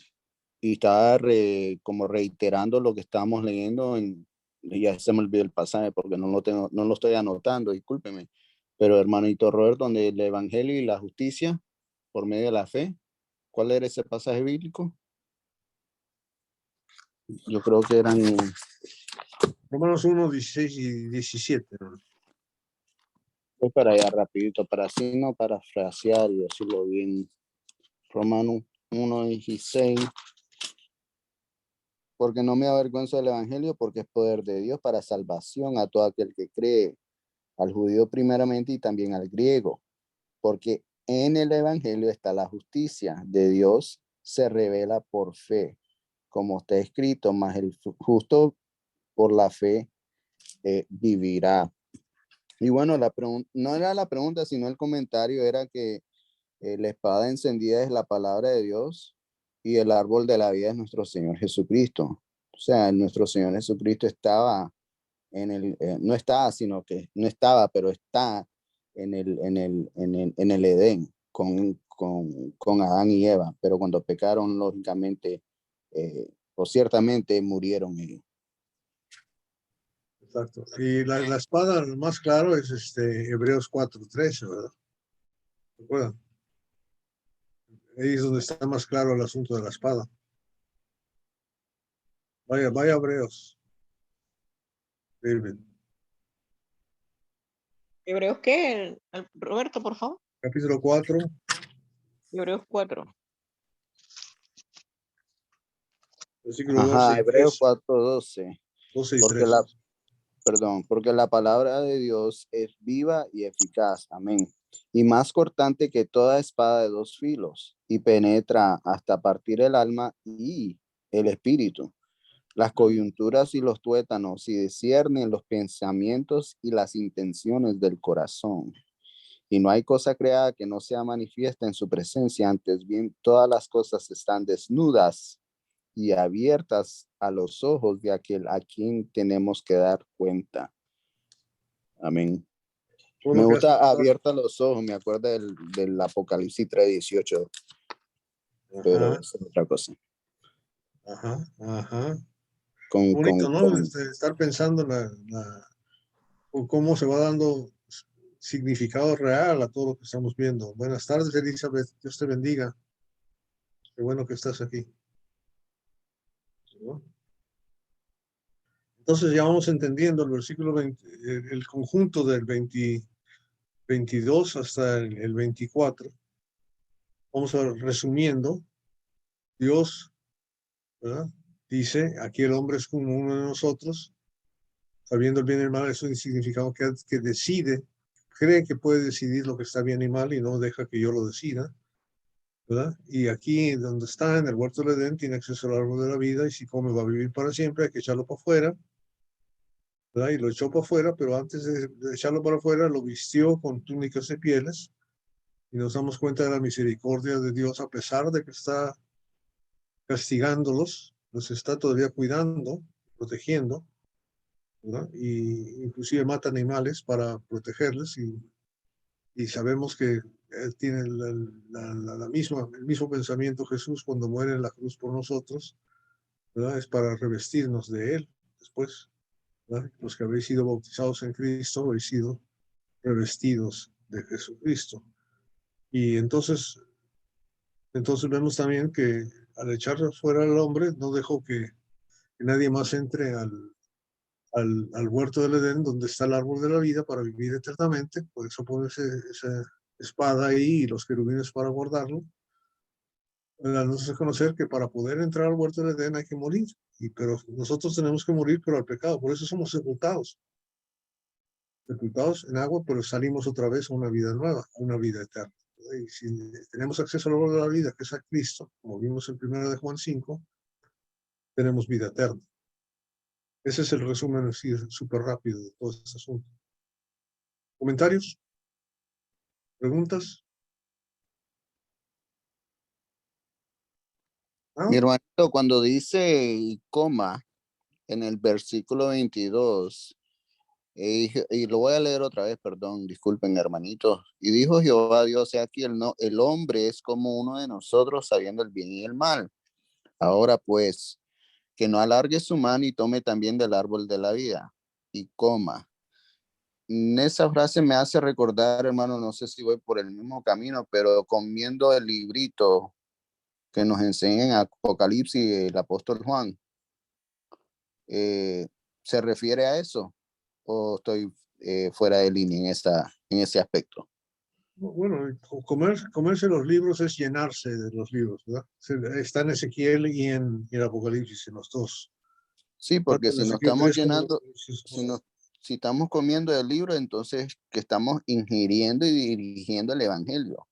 está como reiterando lo que estamos leyendo ya se me olvidó el pasaje porque no lo estoy anotando, discúlpeme. Pero hermanito Robert, donde el evangelio y la justicia por medio de la fe, ¿cuál era ese pasaje bíblico? Yo creo que eran... Romanos 1, 16 y 17. ¿No? Voy para allá rapidito, para así no parafrasear y decirlo bien. Romanos 1:16. Porque no me avergüenzo del evangelio, porque es poder de Dios para salvación a todo aquel que cree, al judío primeramente y también al griego. Porque en el evangelio está la justicia de Dios, se revela por fe, como está escrito, mas el justo por la fe vivirá. Y bueno, no era la pregunta, sino el comentario era que la espada encendida es la palabra de Dios y el árbol de la vida es nuestro Señor Jesucristo. O sea, nuestro Señor Jesucristo estaba no estaba, sino que no estaba, pero está en el Edén con Adán y Eva, pero cuando pecaron, lógicamente, o ciertamente murieron ellos. Exacto. Y la espada, lo más claro es Hebreos 4:13, ¿verdad? ¿Recuerdan? Ahí es donde está más claro el asunto de la espada. Vaya Hebreos. David. ¿Hebreos qué? Roberto, por favor. Capítulo 4, Hebreos 4. versículo Ajá, 12 y Hebreos 13. 4:12. 12 y Porque 13. porque la palabra de Dios es viva y eficaz, amén, y más cortante que toda espada de dos filos, y penetra hasta partir el alma y el espíritu, las coyunturas y los tuétanos, y discierne los pensamientos y las intenciones del corazón. Y no hay cosa creada que no sea manifiesta en su presencia, antes bien todas las cosas están desnudas y abiertas a los ojos de aquel a quien tenemos que dar cuenta. Amén. Todo Me lo que hace gusta abierta los ojos, me acuerdo del Apocalipsis 3:18, pero Ajá, es otra cosa. ajá. Con, Bonito, con, ¿no? con, Estar pensando o cómo se va dando significado real a todo lo que estamos viendo. Buenas tardes, Elizabeth. Dios te bendiga. Qué bueno que estás aquí. ¿No? Entonces ya vamos entendiendo el versículo 20, el conjunto del 22 hasta el 24. Vamos a resumiendo. Dios, ¿verdad? Dice, aquí el hombre es como uno de nosotros, sabiendo el bien y el mal. Eso es el significado que decide, cree que puede decidir lo que está bien y mal y no deja que yo lo decida, ¿verdad? Y aquí donde está, en el huerto del Edén, tiene acceso al árbol de la vida, y si come va a vivir para siempre. Hay que echarlo para afuera, ¿verdad? Y lo echó para afuera, pero antes de echarlo para afuera lo vistió con túnicas de pieles, y nos damos cuenta de la misericordia de Dios. A pesar de que está castigándolos, los está todavía cuidando, protegiendo, ¿verdad? Y inclusive mata animales para protegerles, y sabemos que tiene el mismo pensamiento Jesús cuando muere en la cruz por nosotros, ¿verdad? Es para revestirnos de Él después, ¿verdad? Los que habéis sido bautizados en Cristo habéis sido revestidos de Jesucristo. Y entonces vemos también que al echar fuera al hombre, no dejó que nadie más entre al huerto del Edén, donde está el árbol de la vida, para vivir eternamente. Por eso pone esa espada ahí y los querubines para guardarlo. Nos hace conocer que para poder entrar al huerto del Edén hay que morir, pero nosotros tenemos que morir, pero al pecado. Por eso somos sepultados en agua, pero salimos otra vez a una vida nueva, a una vida eterna. Y si tenemos acceso al árbol de la vida, que es a Cristo, como vimos en 1 de Juan 5, tenemos vida eterna. Ese es el resumen así súper rápido de todo este asunto. ¿Comentarios? ¿Preguntas? ¿Ah? Mi hermanito, cuando dice y coma en el versículo 22, y lo voy a leer otra vez, perdón, disculpen, hermanito. Y dijo Jehová Dios, he aquí el hombre es como uno de nosotros, sabiendo el bien y el mal. Ahora pues, que no alargue su mano y tome también del árbol de la vida y coma. Esa frase me hace recordar, hermano, no sé si voy por el mismo camino, pero comiendo el librito que nos enseña en Apocalipsis el apóstol Juan, ¿se refiere a eso o estoy fuera de línea en ese aspecto? Bueno, comerse los libros es llenarse de los libros, ¿verdad? Está en Ezequiel y en el Apocalipsis, en los dos. Sí, porque si En no Ezequiel estamos 3, llenando, si estamos comiendo el libro, entonces que estamos ingiriendo y dirigiendo el evangelio.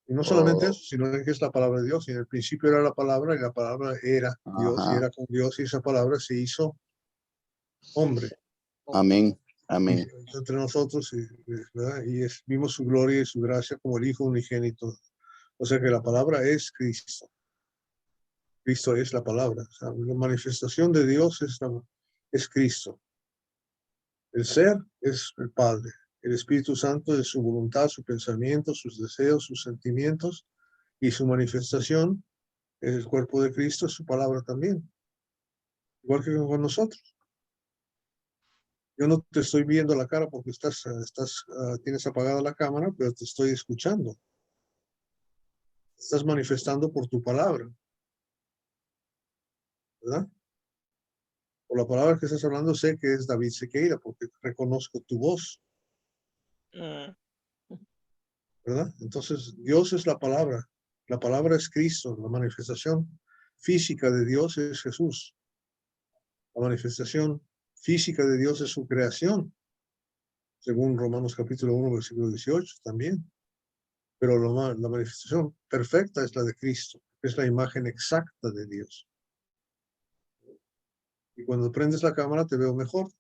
y no solamente eso, sino que es la palabra de Dios. Y en el principio era la palabra, y la palabra era Dios, y Ajá. era con Dios, y esa palabra se hizo hombre. Amén. Amén. Y entre nosotros, ¿verdad? Y vimos su gloria y su gracia como el Hijo unigénito. O sea que la palabra es Cristo. Cristo es la palabra. O sea, la manifestación de Dios es Cristo. El ser es el Padre. El Espíritu Santo es su voluntad, su pensamiento, sus deseos, sus sentimientos, y su manifestación es el cuerpo de Cristo, es su palabra también. Igual que con nosotros. Yo no te estoy viendo la cara porque tienes apagada la cámara, pero te estoy escuchando. Estás manifestando por tu palabra, ¿verdad? Por la palabra que estás hablando sé que es David Sequeira porque reconozco tu voz, Mm, ¿verdad? Entonces, Dios es la palabra es Cristo, la manifestación física de Dios es Jesús. La manifestación física de Dios es su creación, según Romanos capítulo 1, versículo 18 también. Pero la manifestación perfecta es la de Cristo, es la imagen exacta de Dios. Y cuando prendes la cámara te veo mejor.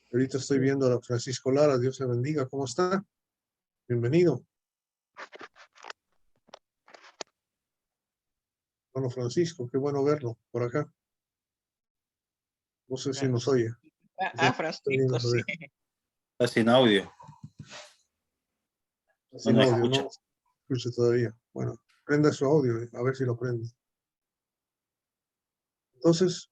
Ahorita estoy viendo a Francisco Lara, Dios le bendiga. ¿Cómo está? Bienvenido. Bueno, Francisco, qué bueno verlo por acá. No sé si nos oye. Francisco, sí. Está sin audio. Sin No audio, escucha. no escucha todavía. Bueno, prenda su audio, a ver si lo prende. Entonces,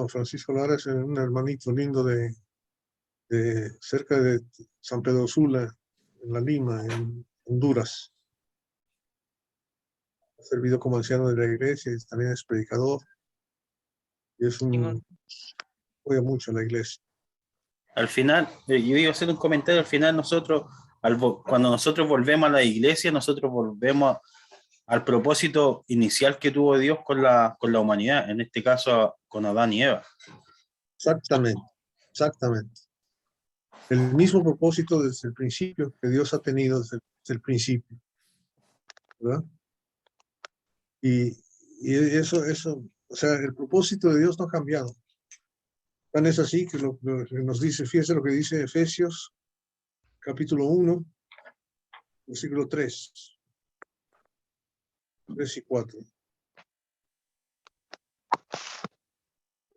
Francisco Lara es un hermanito lindo de cerca de San Pedro Sula, en La Lima, en Honduras. Ha servido como anciano de la iglesia y también es predicador. Y apoya mucho a la iglesia. Al final, yo iba a hacer un comentario, al final nosotros, cuando nosotros volvemos a la iglesia, nosotros volvemos al propósito inicial que tuvo Dios con la humanidad, en este caso con Adán y Eva. Exactamente, exactamente. El mismo propósito desde el principio que Dios ha tenido desde el principio, ¿verdad? Y eso, o sea, el propósito de Dios no ha cambiado. Tan es así que lo que nos dice, fíjese lo que dice Efesios, capítulo 1, versículo 3 y 4.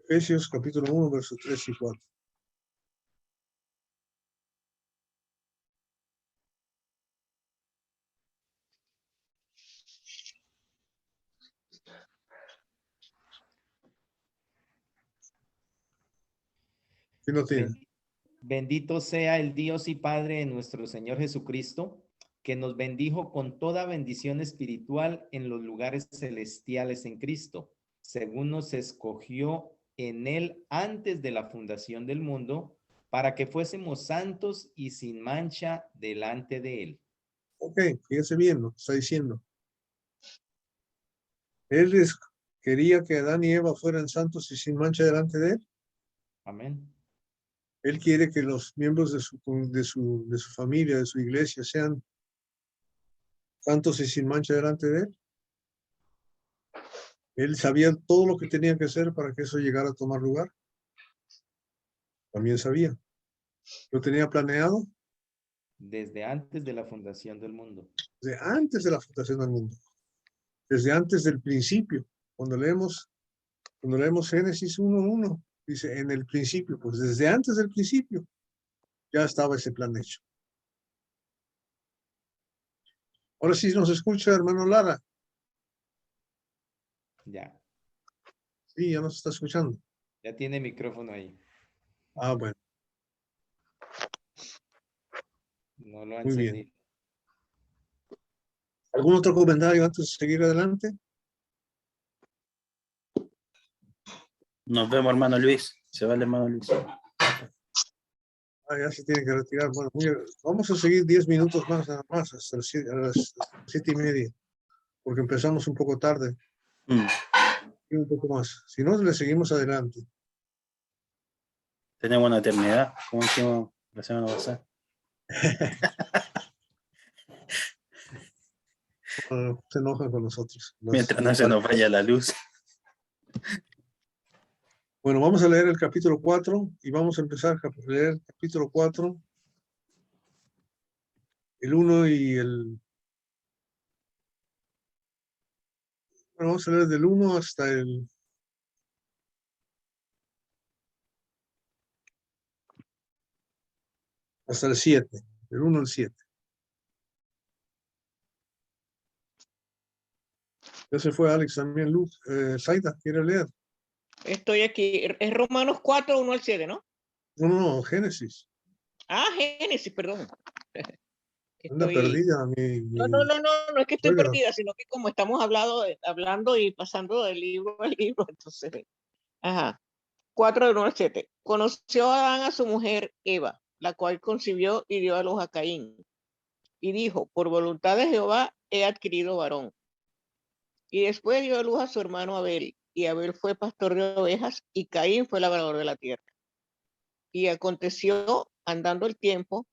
Efesios, capítulo 1, versos 3 y 4. ¿Quién lo tiene? Bendito sea el Dios y Padre de nuestro Señor Jesucristo, que nos bendijo con toda bendición espiritual en los lugares celestiales en Cristo, según nos escogió en Él antes de la fundación del mundo, para que fuésemos santos y sin mancha delante de Él. Ok, fíjese bien lo que está diciendo. Quería que Adán y Eva fueran santos y sin mancha delante de él. Amén. Él quiere que los miembros de su familia, de su iglesia, sean santos y sin mancha delante de él. Él sabía todo lo que tenía que hacer para que eso llegara a tomar lugar. También sabía. Lo tenía planeado Desde antes de la fundación del mundo. desde antes de la fundación del mundo. Desde antes del principio. Cuando leemos Génesis 1:1, dice en el principio, pues desde antes del principio ya estaba ese plan hecho. Ahora sí nos escucha, hermano Lara. Ya. Sí, ya nos está escuchando. Ya tiene micrófono ahí. Ah, bueno. No lo ha Muy bien. encendido. ¿Algún otro comentario antes de seguir adelante? Nos vemos, hermano Luis. Se va el hermano Luis. Ah, ya se tiene que retirar. Bueno, vamos a seguir 10 minutos más, nada más, hasta las 7:30, porque empezamos un poco tarde. Y un poco más. Si no, le seguimos adelante. Tenemos una eternidad, como dijimos la semana pasada. Se enojan con nosotros. Mientras no se nos vaya la luz. Bueno, vamos a leer el capítulo 4 y vamos a empezar a leer el capítulo 4, el 1 y el... Bueno, vamos a leer del 1 hasta el... hasta el 7, del 1 al 7. Ya se fue Alex también, Luz. Zaida, ¿quiere leer? Estoy aquí. Es Romanos 4, 1 al 7, ¿no? No, Génesis. Ah, Génesis, perdón. Anda Estoy... perdida No es que estoy suegra. perdida, sino que como estamos hablando y pasando del libro al libro, entonces, ajá. 4 del 1 al 7. Conoció Adán a su mujer Eva, la cual concibió y dio a luz a Caín. Y dijo, por voluntad de Jehová he adquirido varón. Y después dio a luz a su hermano Abel, y Abel fue pastor de ovejas, y Caín fue labrador de la tierra. Y aconteció, andando el tiempo,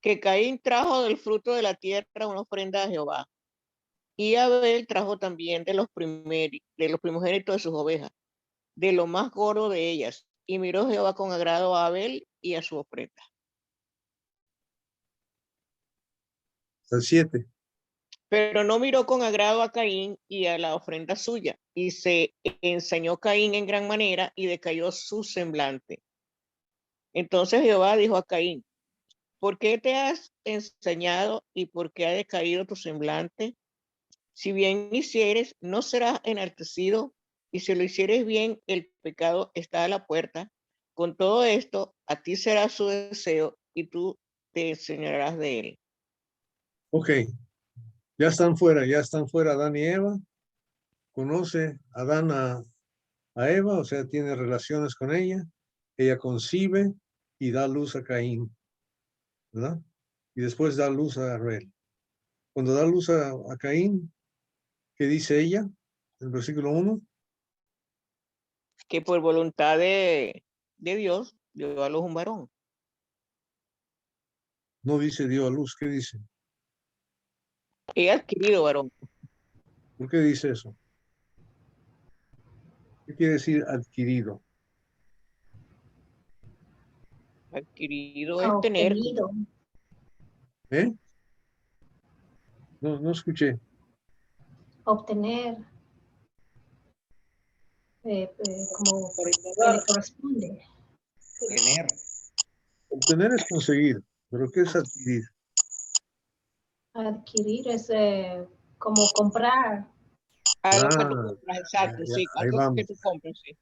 que Caín trajo del fruto de la tierra una ofrenda a Jehová. Y Abel trajo también de los primogénitos de sus ovejas, de lo más gordo de ellas. Y miró Jehová con agrado a Abel y a su ofrenda. El 7. Pero no miró con agrado a Caín y a la ofrenda suya. Y se ensañó Caín en gran manera y decayó su semblante. Entonces Jehová dijo a Caín, ¿por qué te has ensañado y por qué ha decaído tu semblante? Si bien hicieres, no serás enaltecido, y si lo hicieres bien, el pecado está a la puerta. Con todo esto, a ti será su deseo y tú te enseñarás de él. Ok, ya están fuera Adán y Eva. Conoce Adán a Eva, o sea, tiene relaciones con ella. Ella concibe y da luz a Caín, ¿verdad? Y después da luz a Abel. Cuando da luz a Caín, ¿qué dice ella? En el versículo 1. Que por voluntad de Dios dio a luz un varón. No dice dio a luz, ¿qué dice? He adquirido varón. ¿Por qué dice eso? ¿Qué quiere decir adquirido? Adquirido es tener. Obtenido. ¿Eh? No escuché. Obtener. Como Por que le corresponde. Tener. Obtener es conseguir, pero ¿qué es adquirir? Adquirir es como comprar. algo que tú Ah, compras, exacto, sí, ahí algo vamos. que tú compras, sí.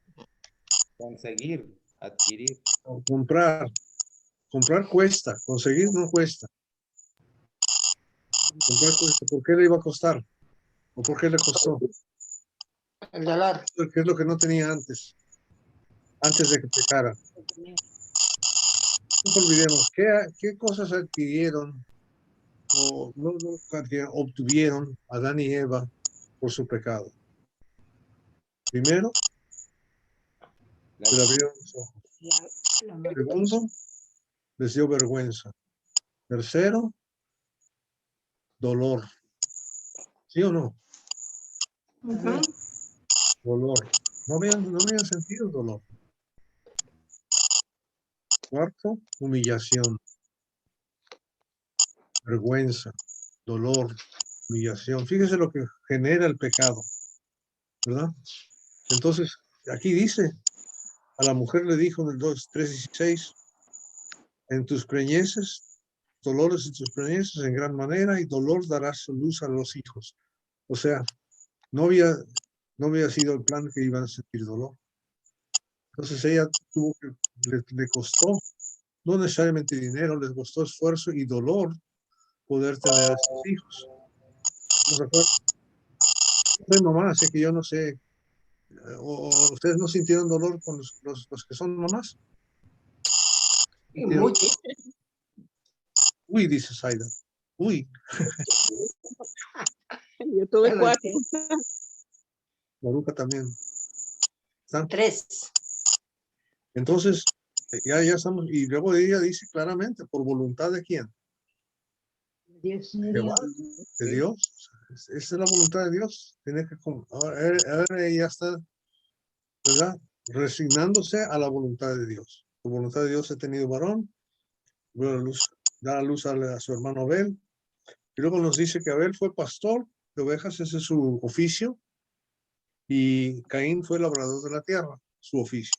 Conseguir. Adquirir. O comprar. Comprar cuesta, conseguir no cuesta. Comprar cuesta. ¿Por qué le iba a costar? ¿O por qué le costó? El dólar. ¿Qué es lo que no tenía antes? Antes de que pecara. No olvidemos, ¿qué cosas adquirieron o no adquirieron, obtuvieron Adán y Eva por su pecado? Primero, se le abrieron los ojos. Segundo, les dio vergüenza. Tercero, dolor. ¿Sí o no? Ujú. Dolor. No habían sentido dolor. Cuarto, humillación. Vergüenza, dolor, humillación. Fíjese lo que genera el pecado, ¿verdad? Entonces, aquí dice, a la mujer le dijo en el 3:16, en tus preñeces, dolores en tus preñeces en gran manera, y dolor darás luz a los hijos. O sea, no había sido el plan que iban a sentir dolor. Entonces ella le costó, no necesariamente dinero, les costó esfuerzo y dolor poder tener a sus hijos. ¿No se acuerdan? Soy mamá, así que yo no sé, o ustedes no sintieron dolor con los que son mamás. ¿Sintieron? Mucho. Uy, dice Zaida. Uy, Yo tuve 4. Maruca también. ¿Está? 3. Entonces, ya estamos, y luego ella dice claramente, ¿por voluntad de quién? Jehová, de Dios. Esa es la voluntad de Dios. Tiene que, ahora ella está, ¿verdad? Resignándose a la voluntad de Dios. Por voluntad de Dios he tenido varón, da a luz a su hermano Abel. Y luego nos dice que Abel fue pastor de ovejas, ese es su oficio. Y Caín fue labrador de la tierra, su oficio.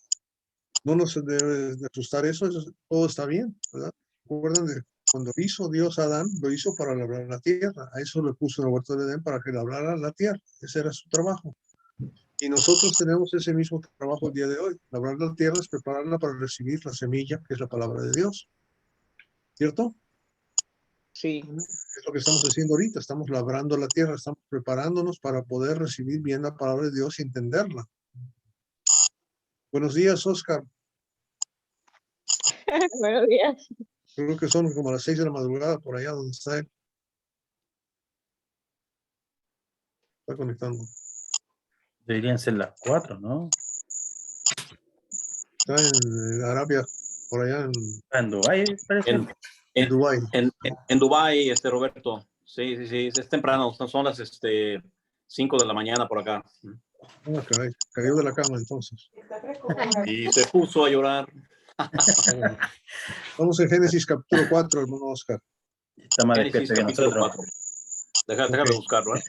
No nos debe de asustar eso, todo está bien, ¿verdad? ¿Recuerdan de Cuando hizo Dios a Adán, lo hizo para labrar la tierra. A eso le puso en el huerto de Edén para que labrara la tierra. Ese era su trabajo. Y nosotros tenemos ese mismo trabajo el día de hoy. Labrar la tierra es prepararla para recibir la semilla, que es la palabra de Dios. ¿Cierto? Sí. Es lo que estamos haciendo ahorita. Estamos labrando la tierra, estamos preparándonos para poder recibir bien la palabra de Dios y entenderla. Buenos días, Oscar. Buenos días. Creo que son como las 6 de la madrugada por allá donde está él. Está conectando. Deberían ser las 4, ¿no? Está en Arabia, por allá En Dubái, parece. en Dubái. En Dubái, Roberto. Sí, es temprano, son las 5 de la mañana por acá. Ah, caray, cayó de la cama entonces. Y se puso a llorar. Vamos en Génesis capítulo 4, hermano Oscar. Está más Génesis despierto que capítulo nosotros. 4. Déjame Ok. buscarlo, ¿eh?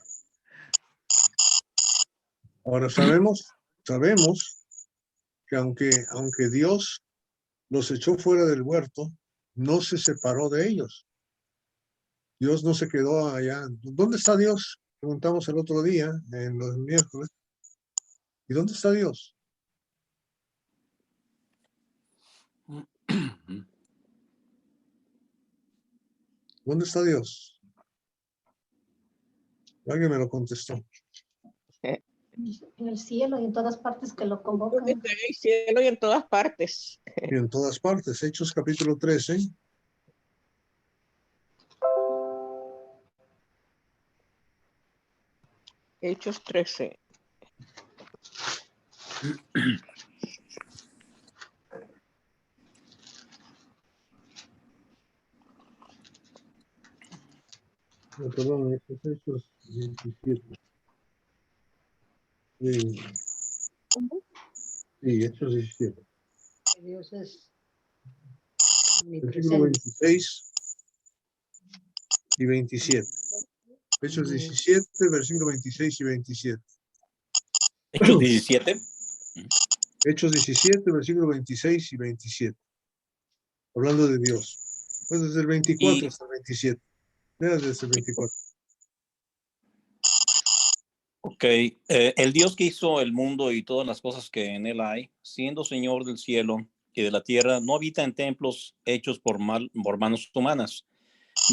Ahora sabemos que aunque Dios los echó fuera del huerto, no se separó de ellos. Dios no se quedó allá. ¿Dónde está Dios? Preguntamos el otro día, en los miércoles. ¿Y dónde está Dios? ¿Dónde está Dios? Alguien me lo contestó. En el cielo y en todas partes que lo convocan. Está en el cielo y en todas partes. Y en todas partes. Hechos capítulo 13. Hechos 13. No, perdón, estos Hechos 17. Sí, Hechos 17. Dios es Versículo 26 y 27. Hechos 17, versículo 26 y 27. Hechos 17. Hechos 17, versículo 26 y 27. Hablando de Dios. Pues desde el 24 hasta el 27. Mira, desde el 24. Ok, el Dios que hizo el mundo y todas las cosas que en él hay, siendo Señor del cielo y de la tierra, no habita en templos hechos por manos humanas,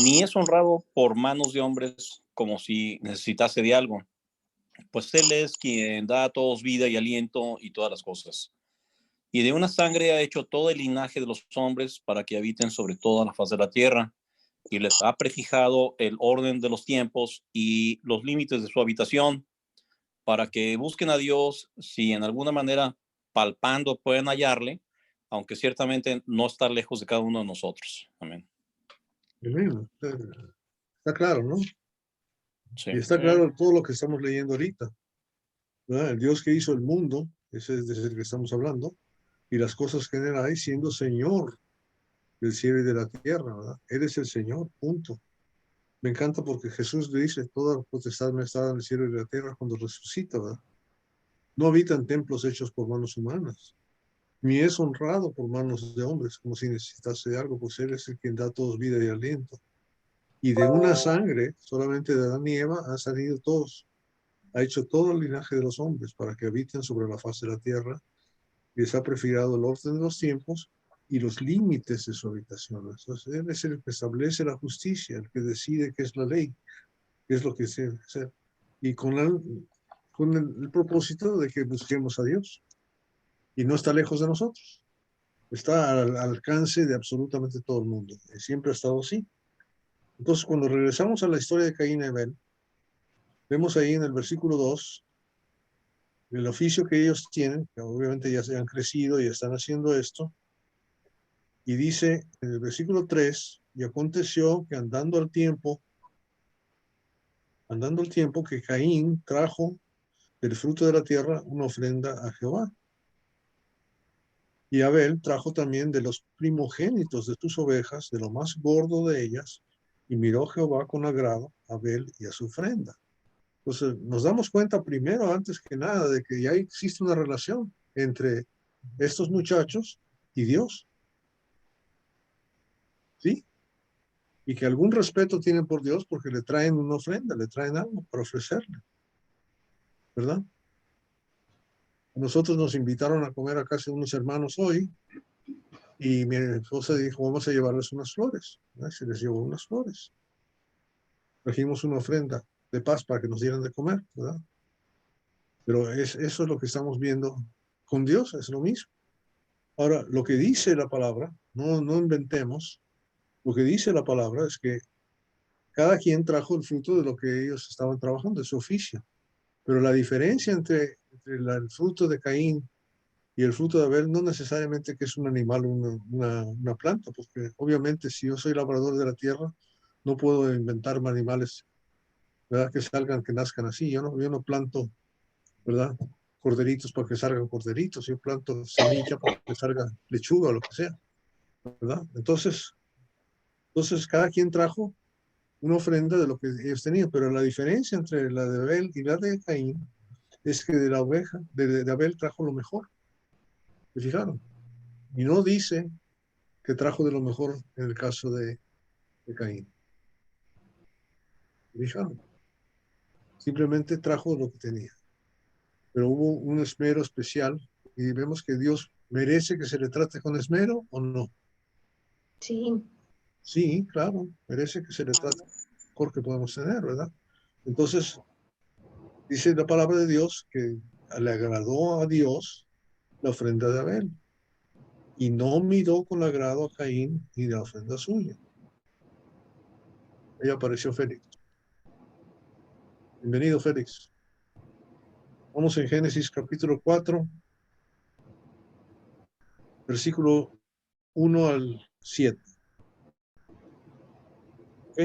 ni es honrado por manos de hombres como si necesitase de algo, pues Él es quien da a todos vida y aliento y todas las cosas. Y de una sangre ha hecho todo el linaje de los hombres para que habiten sobre toda la faz de la tierra, y les ha prefijado el orden de los tiempos y los límites de su habitación, para que busquen a Dios si en alguna manera palpando pueden hallarle, aunque ciertamente no está lejos de cada uno de nosotros. Amén. Amén. Está claro, ¿no? Sí. Y está claro todo lo que estamos leyendo ahorita. ¿Verdad? El Dios que hizo el mundo, ese es desde el que estamos hablando, y las cosas que en él hay, siendo Señor del cielo y de la tierra, ¿verdad? Él es el Señor, punto. Me encanta porque Jesús le dice, toda potestad me está en el cielo y la tierra cuando resucita, ¿verdad? No habita en templos hechos por manos humanas, ni es honrado por manos de hombres, como si necesitase de algo, pues Él es el quien da a todos vida y aliento. Y de una sangre, solamente de Adán y Eva, han salido todos. Ha hecho todo el linaje de los hombres para que habiten sobre la faz de la tierra, y les ha prefigurado el orden de los tiempos y los límites de su habitación. Entonces, Él es el que establece la justicia, el que decide qué es la ley, qué es lo que se debe hacer. Y con el propósito de que busquemos a Dios. Y no está lejos de nosotros. Está al alcance de absolutamente todo el mundo. Siempre ha estado así. Entonces, cuando regresamos a la historia de Caín y Abel, vemos ahí en el versículo 2 el oficio que ellos tienen, que obviamente ya se han crecido y están haciendo esto, y dice en el versículo 3, y aconteció que andando el tiempo, que Caín trajo del fruto de la tierra una ofrenda a Jehová. Y Abel trajo también de los primogénitos de sus ovejas, de lo más gordo de ellas, y miró Jehová con agrado a Abel y a su ofrenda. Entonces, nos damos cuenta primero, antes que nada, de que ya existe una relación entre estos muchachos y Dios. ¿Sí? y que algún respeto tienen por Dios porque le traen una ofrenda, le traen algo para ofrecerle, ¿verdad? Nosotros nos invitaron a comer a casa de unos hermanos hoy y mi esposa dijo, vamos a llevarles unas flores. ¿Verdad? Se les llevó unas flores. Trajimos una ofrenda de paz para que nos dieran de comer, ¿verdad? Pero eso es lo que estamos viendo con Dios, es lo mismo. Ahora, lo que dice la palabra, no inventemos, lo que dice la palabra es que cada quien trajo el fruto de lo que ellos estaban trabajando, de su oficio. Pero la diferencia entre el fruto de Caín y el fruto de Abel no necesariamente que es un animal o una planta, porque obviamente si yo soy labrador de la tierra, no puedo inventarme animales, ¿verdad? Que salgan, que nazcan así. Yo no planto, ¿verdad? Corderitos para que salgan corderitos, yo planto semilla para que salga lechuga o lo que sea, ¿verdad? Entonces cada quien trajo una ofrenda de lo que ellos tenían, pero la diferencia entre la de Abel y la de Caín es que de la oveja, de Abel trajo lo mejor. ¿Se fijaron? Y no dice que trajo de lo mejor en el caso de Caín. ¿Se fijaron? Simplemente trajo lo que tenía. Pero hubo un esmero especial y vemos que Dios merece que se le trate con esmero o no. Sí. Sí, claro, merece que se le trate mejor que podemos tener, ¿verdad? Entonces, dice la palabra de Dios que le agradó a Dios la ofrenda de Abel y no miró con agrado a Caín ni la ofrenda suya. Ahí apareció Félix. Bienvenido, Félix. Vamos en Génesis capítulo 4, versículo 1 al 7. ¿Ok?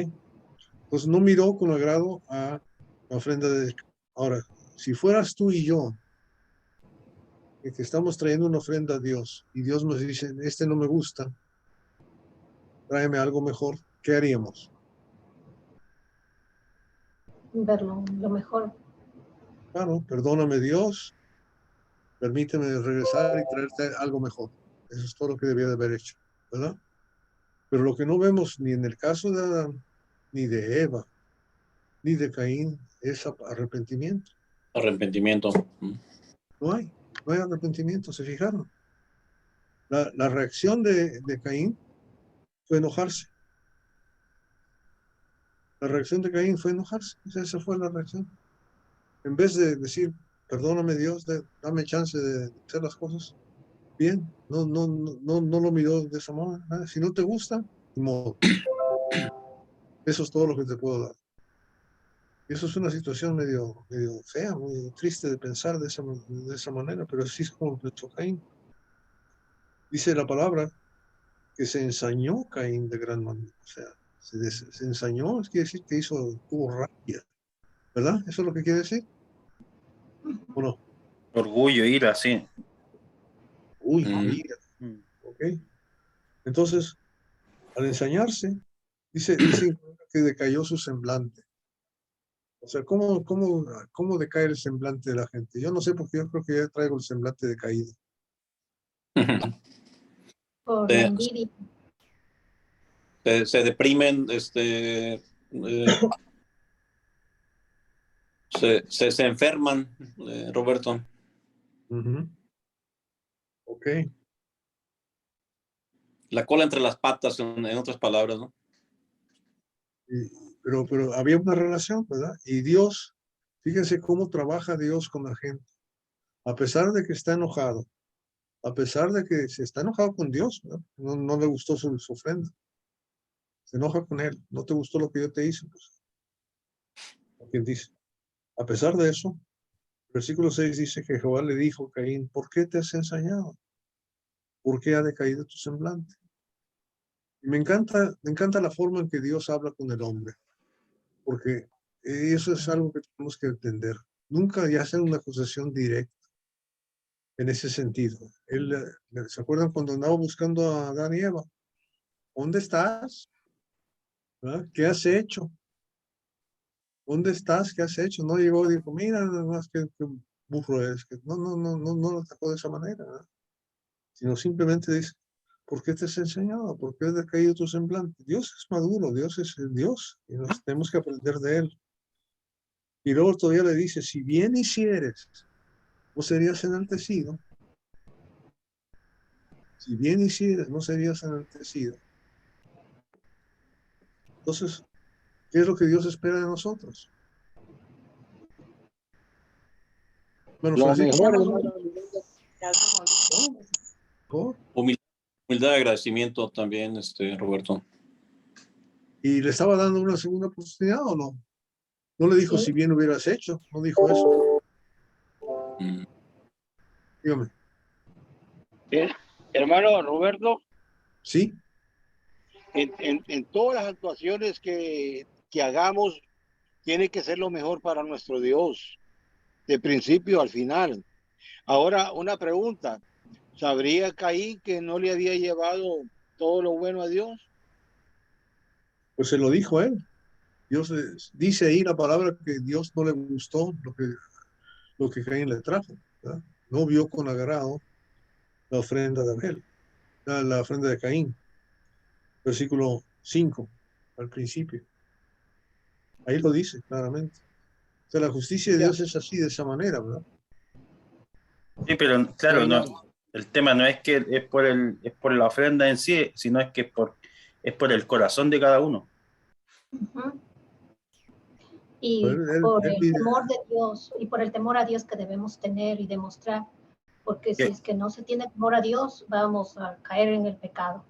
Entonces no miró con agrado a la ofrenda de... Ahora, si fueras tú y yo, que estamos trayendo una ofrenda a Dios, y Dios nos dice, este no me gusta, tráeme algo mejor, ¿qué haríamos? Verlo, lo mejor. Claro, perdóname Dios, permíteme regresar y traerte algo mejor. Eso es todo lo que debía de haber hecho, ¿verdad? Pero lo que no vemos ni en el caso de Adán, ni de Eva, ni de Caín, es arrepentimiento. Arrepentimiento. No hay arrepentimiento, ¿se fijaron? La reacción de Caín fue enojarse. La reacción de Caín fue enojarse. Esa fue la reacción. En vez de decir, perdóname Dios, dame chance de hacer las cosas bien, no lo miró de esa manera. Si no te gusta, ni modo. Eso es todo lo que te puedo dar. Y eso es una situación medio fea, muy triste de pensar de esa manera, pero así es como pensó Caín. Dice la palabra que se ensañó Caín de gran manera. O sea, se ensañó, es quiere decir que tuvo rabia, ¿verdad? ¿Eso es lo que quiere decir? ¿O no? Orgullo, ira, sí. Uy, ira. ¿Ok? Entonces, al ensañarse, dice que decayó su semblante. O sea, ¿cómo decae el semblante de la gente? Yo no sé porque yo creo que ya traigo el semblante decaído. Por la envidia. Se deprimen, se enferman, Roberto. Ok. La cola entre las patas, en otras palabras, ¿no? Pero había una relación, ¿verdad? Y Dios, fíjense cómo trabaja Dios con la gente. A pesar de que está enojado, a pesar de que se está enojado con Dios, ¿no? No le gustó su ofrenda. Se enoja con él. No te gustó lo que yo te hice, pues. ¿Quién dice? A pesar de eso, versículo 6 dice que Jehová le dijo a Caín, ¿por qué te has ensañado? ¿Por qué ha decaído tu semblante? Y me encanta la forma en que Dios habla con el hombre, porque eso es algo que tenemos que entender. Nunca ya hacer una acusación directa en ese sentido. ¿Se acuerdan cuando andaba buscando a Adán y Eva? ¿Dónde estás? ¿Verdad? ¿Qué has hecho? ¿Dónde estás? ¿Qué has hecho? No llegó y dijo, mira, nada más que burro es. Que no lo atacó de esa manera, ¿verdad? Sino simplemente dice, ¿Por qué te has enseñado? ¿Por qué ha decaído tu semblante? Dios es maduro, Dios es el Dios, y nos tenemos que aprender de Él. Y luego todavía le dice, si bien hicieres, no serías enaltecido. Si bien hicieres, no serías enaltecido. Entonces, ¿qué es lo que Dios espera de nosotros? Bueno, Lo Francisco, mejor, ¿no? hermano, ¿Oh? Humildad y agradecimiento también, Roberto. ¿Y le estaba dando una segunda oportunidad o no? No le dijo Sí. si bien hubieras hecho, no dijo eso. Mm. Dígame, hermano Roberto, ¿sí? en todas las actuaciones que hagamos, tiene que ser lo mejor para nuestro Dios, de principio al final. Ahora, una pregunta. ¿Sabría Caín que no le había llevado todo lo bueno a Dios? Pues se lo dijo él. Dios dice ahí la palabra que Dios no le gustó lo que Caín le trajo, ¿verdad? No vio con agrado la ofrenda de Abel, la ofrenda de Caín, versículo 5, al principio. Ahí lo dice claramente. O sea, la justicia de Ya, Dios es así, de esa manera, ¿verdad? Sí, pero claro, bueno, no, el tema no es que es por la ofrenda en sí, sino es que es por el corazón de cada uno. Ujú. Él, Y él- por él el pide, temor de Dios y por el temor a Dios que debemos tener y demostrar, porque si Que- es que no se tiene temor a Dios, vamos a caer en el pecado.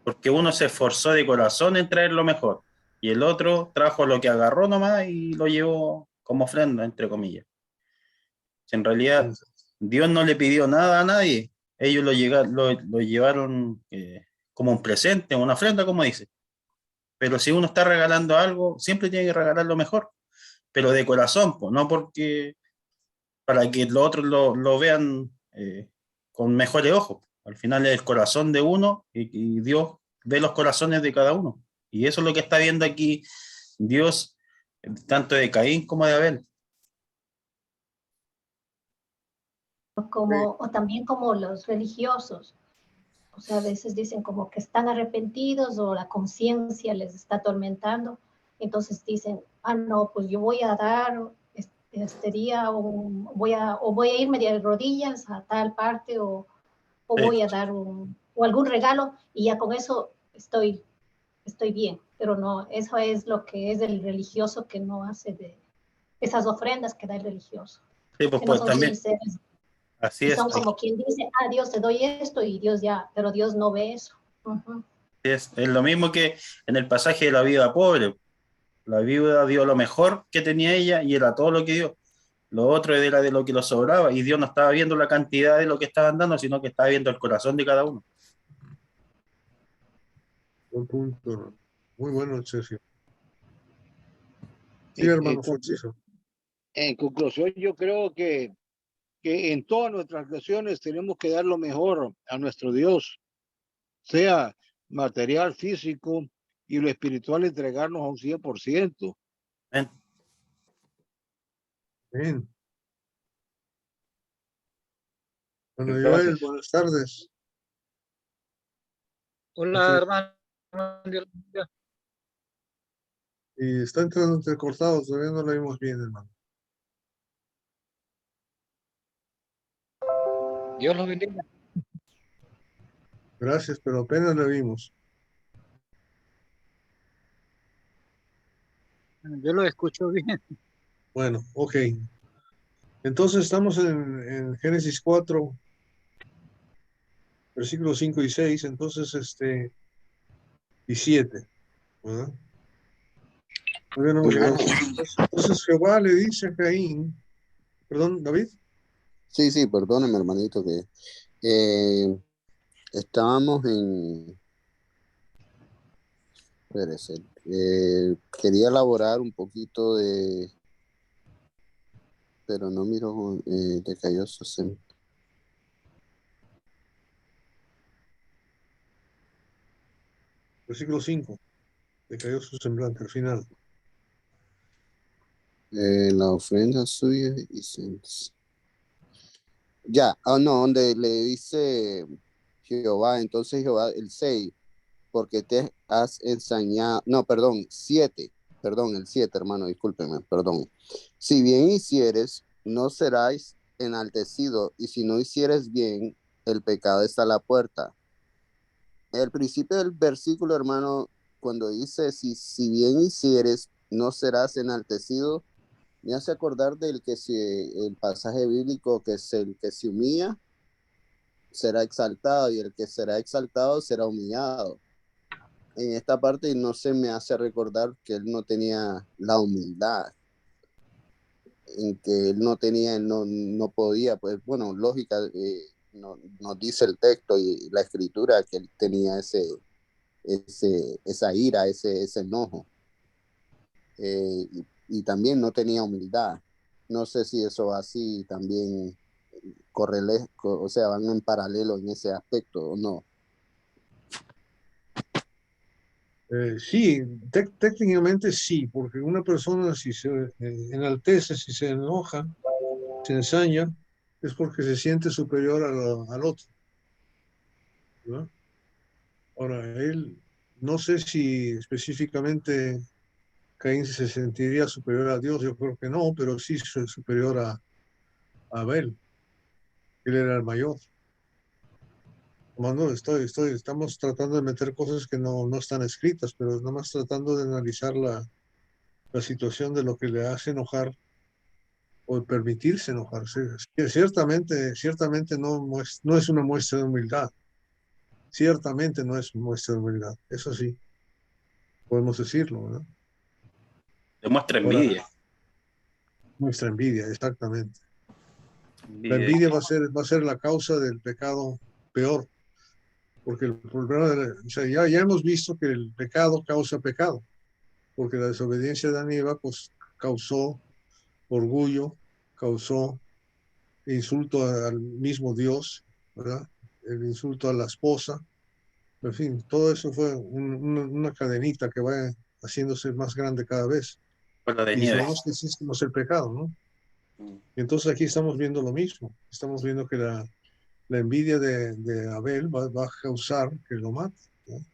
Porque uno se esforzó de corazón en traer lo mejor y el otro trajo lo que agarró nomás y lo llevó como ofrenda, entre comillas. En realidad, Dios no le pidió nada a nadie. Ellos lo llevaron como un presente, una ofrenda, como dice. Pero si uno está regalando algo, siempre tiene que regalar lo mejor, pero de corazón, pues, no porque para que los otros lo vean con mejores ojos. Al final es el corazón de uno y Dios ve los corazones de cada uno. Y eso es lo que está viendo aquí Dios, tanto de Caín como de Abel. O también como los religiosos. O sea, a veces dicen como que están arrepentidos o la conciencia les está atormentando. Entonces dicen, ah, no, pues yo voy a dar este día o voy a irme de rodillas a tal parte o Eh, voy a dar o algún regalo y ya con eso estoy bien. Pero no, eso es lo que es el religioso que no hace de esas ofrendas que da el religioso, sí, pues, que no pues, son también, sinceras. así Y es, son como quien dice, ah, Dios, te doy esto y Dios ya, pero Dios no ve eso. Uh-huh. es lo mismo que en el pasaje de la viuda pobre. La viuda dio lo mejor que tenía ella y era todo lo que dio. Lo otro era de lo que lo sobraba y Dios no estaba viendo la cantidad de lo que estaban dando, sino que estaba viendo el corazón de cada uno. buen punto. Muy bueno, Sergio. Sí, en, hermano Francisco. en conclusión, yo creo que en todas nuestras actuaciones tenemos que dar lo mejor a nuestro Dios, sea material, físico y lo espiritual, entregarnos a un 100%. ¿Ven? Bien. Bueno, Joel, Gracias. buenas tardes. Hola, hermano. Y está entrando entrecortado, todavía no lo vimos bien, hermano. Dios los bendiga. Gracias, pero apenas lo vimos. Yo lo escucho bien. Bueno, ok. Entonces estamos en Génesis 4, versículos 5 y 6, entonces y 7, ¿verdad? Todavía no hemos llegado. Entonces Jehová le dice a Caín, perdón, David. Sí, sí, perdóneme, hermanito, que estábamos en... Espérese, quería elaborar un poquito de... Pero no miro de Calloso. Versículo 5, decayó su semblante al final. La ofrenda suya y ya, no, donde le dice Jehová, entonces Jehová, el 6, porque te has ensañado, no, perdón, 7, perdón, el 7, hermano, discúlpeme, perdón. Si bien hicieres, no serás enaltecido, y si no hicieres bien, el pecado está a la puerta. El principio del versículo, hermano, cuando dice, si bien hicieres, no serás enaltecido, me hace acordar el pasaje bíblico que es el que se humilla, será exaltado, y el que será exaltado será humillado. En esta parte no se me hace recordar que él no tenía la humildad, en que él no tenía, no podía, pues bueno, lógica, nos dice el texto y la escritura que él tenía esa ira, ese enojo, y también no tenía humildad. No sé si eso va así también o sea, van en paralelo en ese aspecto o no. Sí, técnicamente sí, porque una persona si se enaltece, si se enoja, se ensaña, es porque se siente superior al otro, ¿no? Ahora, él, no sé si específicamente Caín se sentiría superior a Dios, yo creo que no, pero sí superior a Abel. Él era el mayor. Mano, estamos tratando de meter cosas que no están escritas, pero nada más tratando de analizar la situación de lo que le hace enojar o de permitirse enojarse. Que ciertamente no es una muestra de humildad. Ciertamente no es muestra de humildad. Eso sí, podemos decirlo, ¿no? Demuestra Ahora, envidia. muestra envidia, exactamente. La Envidia. envidia va a ser la causa del pecado peor, porque el problema, o sea, ya hemos visto que el pecado causa pecado, porque la desobediencia de Adán y Eva pues causó orgullo, causó insulto al mismo Dios, ¿verdad? El insulto a la esposa, en fin, todo eso fue una cadenita que va haciéndose más grande cada vez. Bola de Y nieve. sabemos que existe el pecado, ¿no? Y entonces aquí estamos viendo lo mismo, estamos viendo que la envidia de Abel va a causar que lo mate, ¿no?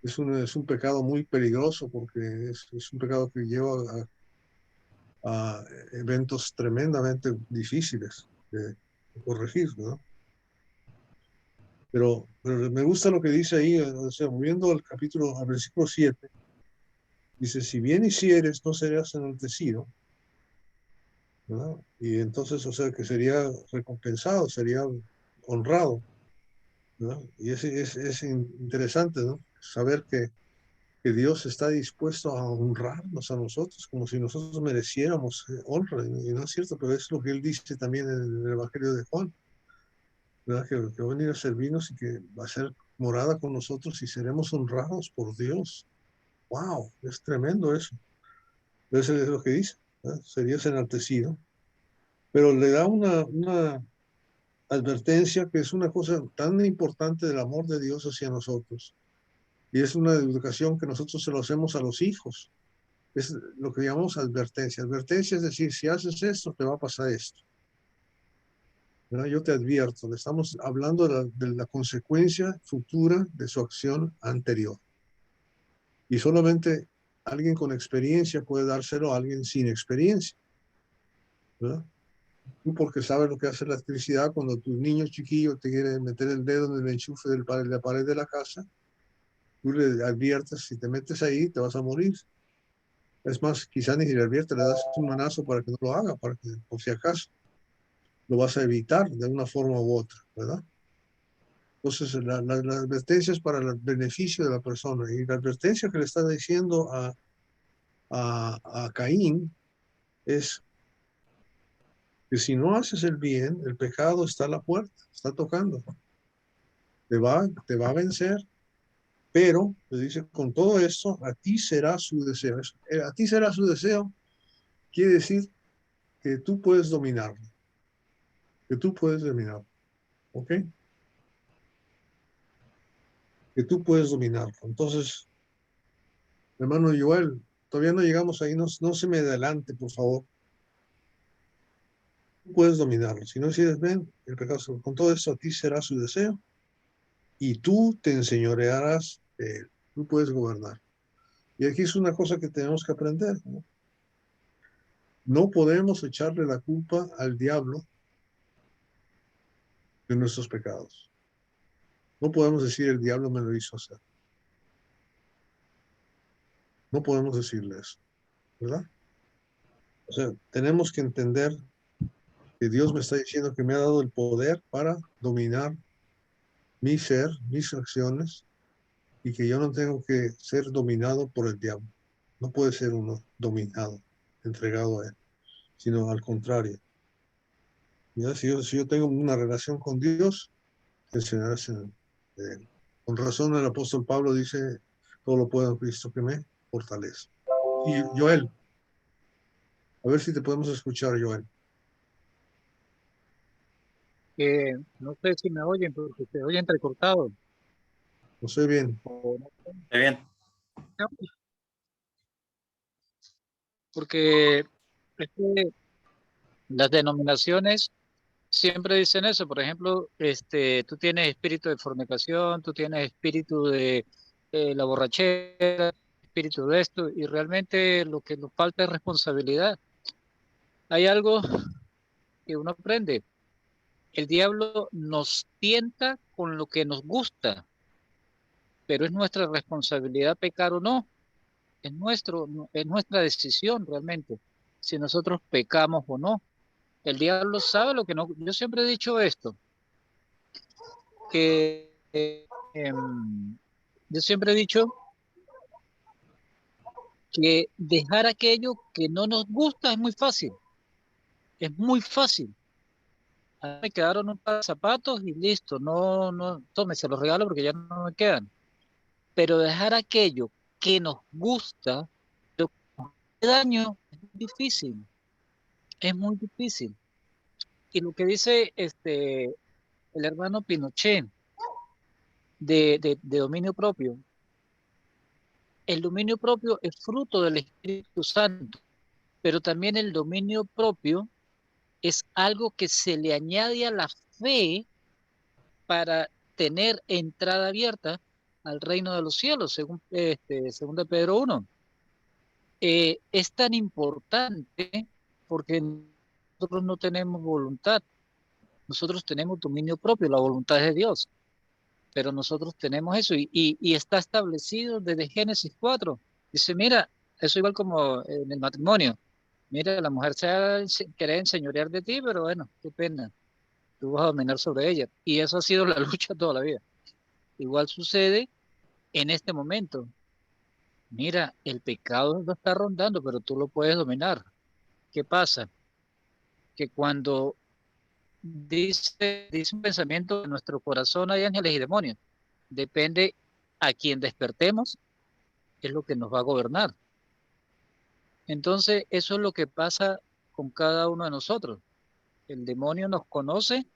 Es un pecado muy peligroso porque es un pecado que lleva a eventos tremendamente difíciles de corregir, ¿no? Pero me gusta lo que dice ahí, o sea, volviendo al capítulo, al versículo 7, dice, si bien hicieres, no serás enaltecido, ¿verdad? Y entonces, o sea, que sería recompensado, sería honrado, ¿verdad? Y es interesante, ¿no? Saber que Dios está dispuesto a honrarnos a nosotros, como si nosotros mereciéramos honra, y no es cierto, pero es lo que él dice también en el Evangelio de Juan, ¿verdad? Que va a venir a servirnos y que va a ser morada con nosotros y seremos honrados por Dios. ¡Wow! Es tremendo eso. Eso es lo que dice, ¿verdad? Serías enaltecido. Pero le da una advertencia que es una cosa tan importante del amor de Dios hacia nosotros. Y es una educación que nosotros se lo hacemos a los hijos. Es lo que llamamos advertencia. Advertencia es decir, si haces esto, te va a pasar esto. ¿Verdad? Yo te advierto, le estamos hablando de la consecuencia futura de su acción anterior. Y solamente alguien con experiencia puede dárselo a alguien sin experiencia, ¿verdad? Tú porque sabes lo que hace la electricidad cuando tu niño chiquillo te quiere meter el dedo en el enchufe de la pared de la casa, tú le adviertes, si te metes ahí te vas a morir. Es más, quizá ni si le adviertes, le das un manazo para que no lo haga, para que por si acaso lo vas a evitar de una forma u otra, ¿verdad? Entonces, la advertencia es para el beneficio de la persona. Y la advertencia que le está diciendo a Caín es que si no haces el bien, el pecado está a la puerta, está tocando. Te va a vencer, pero le dice, con todo esto, a ti será su deseo. A ti será su deseo, quiere decir que tú puedes dominarlo, que tú puedes dominarlo, ¿ok? Que tú puedes dominarlo. Entonces, hermano Joel, todavía no llegamos ahí, no se me adelante, por favor. Tú puedes dominarlo. Si no decides, ven, el pecado, con todo esto a ti será su deseo, y tú te enseñorearás de él. Tú puedes gobernar. Y aquí es una cosa que tenemos que aprender, ¿no? No podemos echarle la culpa al diablo de nuestros pecados. No podemos decir el diablo me lo hizo hacer. No podemos decirle eso, ¿verdad? O sea, tenemos que entender que Dios me está diciendo que me ha dado el poder para dominar mi ser, mis acciones, y que yo no tengo que ser dominado por el diablo. No puede ser uno dominado, entregado a él, sino al contrario. ¿Ya? Si yo tengo una relación con Dios, enseñarás en él. Con razón el apóstol Pablo dice, todo lo puedo en Cristo que me fortalece. Y Joel, a ver si te podemos escuchar, Joel. No sé si me oyen, porque se oye entrecortado. No sé bien. Está bien. Porque es que las denominaciones siempre dicen eso. Por ejemplo, tú tienes espíritu de fornicación, tú tienes espíritu de la borrachera, espíritu de esto, y realmente lo que nos falta es responsabilidad. Hay algo que uno aprende. El diablo nos tienta con lo que nos gusta, pero es nuestra responsabilidad pecar o no. Es nuestra decisión realmente, si nosotros pecamos o no. El diablo sabe lo que no. Yo siempre he dicho esto, que yo siempre he dicho que dejar aquello que no nos gusta es muy fácil. Es muy fácil. A mí me quedaron un par de zapatos y listo. No, no, tome, se los regalo porque ya no me quedan. Pero dejar aquello que nos gusta, lo que nos hace daño, es muy difícil. Es muy difícil. Y lo que dice el hermano Pinochet de dominio propio, el dominio propio es fruto del Espíritu Santo, pero también el dominio propio es algo que se le añade a la fe para tener entrada abierta al reino de los cielos, según de Pedro 1. Es tan importante porque nosotros no tenemos voluntad, nosotros tenemos dominio propio, la voluntad es de Dios, pero nosotros tenemos eso y está establecido desde Génesis 4. Dice, mira, eso igual como en el matrimonio. Mira, la mujer quiere enseñorear de ti, pero bueno, qué pena, tú vas a dominar sobre ella. Y eso ha sido la lucha toda la vida. Igual sucede en este momento. Mira, el pecado lo está rondando, pero tú lo puedes dominar. ¿Qué pasa? Que cuando dice un pensamiento en nuestro corazón hay ángeles y demonios. Depende a quien despertemos, es lo que nos va a gobernar. Entonces, eso es lo que pasa con cada uno de nosotros. El demonio nos conoce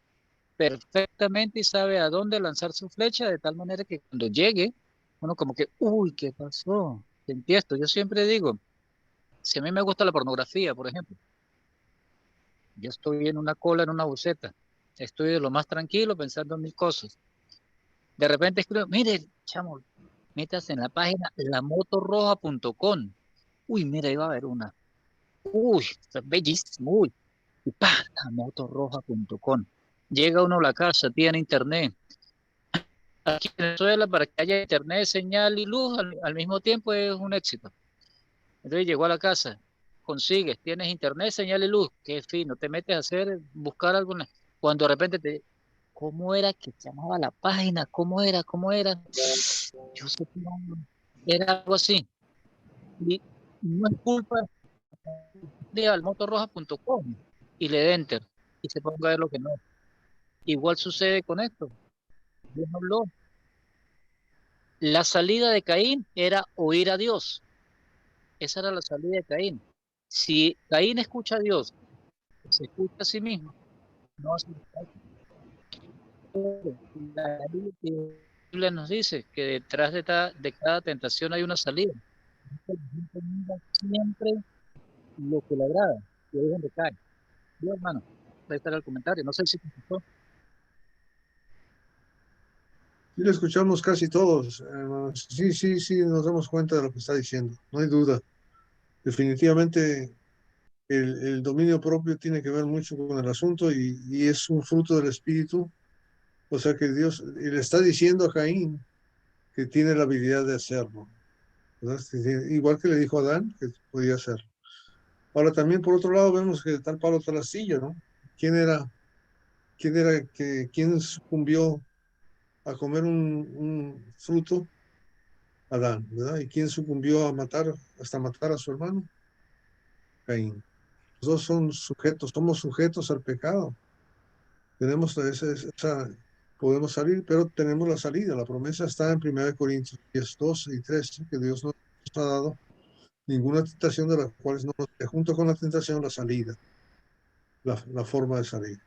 perfectamente y sabe a dónde lanzar su flecha, de tal manera que cuando llegue, uno como que, uy, ¿qué pasó? Te empiezo. Yo siempre digo, si a mí me gusta la pornografía, por ejemplo, yo estoy en una cola, en una buceta, estoy de lo más tranquilo pensando en mil cosas. De repente escribo, mire, chamo, metas en la página lamotorroja.com. Uy, mira, iba a haber una. Uy, está bellísimo. Uy, y pa, lamotorroja.com. Llega uno a la casa, tiene internet. Aquí en Venezuela, para que haya internet, señal y luz al mismo tiempo es un éxito. Entonces llegó a la casa, consigues, tienes internet, señal y luz, qué fino, te metes a buscar alguna, cuando de repente ¿cómo era que se llamaba la página? ¿Cómo era? ¿Cómo era? Yo sé que era algo así. Y no es culpa de almotorroja.com y le dé enter y se ponga a ver lo que no. Igual sucede con esto. Dios habló. La salida de Caín era oír a Dios. Esa era la salida de Caín. Si Caín escucha a Dios, se escucha a sí mismo, no hace la Biblia nos dice que detrás de cada tentación hay una salida. Siempre lo que le agrada, y ahí es donde cae. Yo, hermano, ahí está el comentario. No sé si te gustó. Sí, lo escuchamos casi todos, hermanos. Sí, sí, sí, nos damos cuenta de lo que está diciendo. No hay duda. Definitivamente el dominio propio tiene que ver mucho con el asunto y es un fruto del Espíritu. O sea que Dios y le está diciendo a Caín que tiene la habilidad de hacerlo, ¿verdad? Igual que le dijo a Adán que podía hacerlo. Ahora también por otro lado vemos que tal palo tal astilla, ¿no? ¿Quién sucumbió a comer un fruto? Adán, ¿verdad? ¿Y quién sucumbió a matar, hasta matar a su hermano? Caín. Los dos somos sujetos al pecado. Tenemos podemos salir, pero tenemos la salida. La promesa está en 1 Corintios 10, 12 y 13, que Dios no nos ha dado ninguna tentación de las cuales no nos dé, junto con la tentación, la salida, la forma de salir.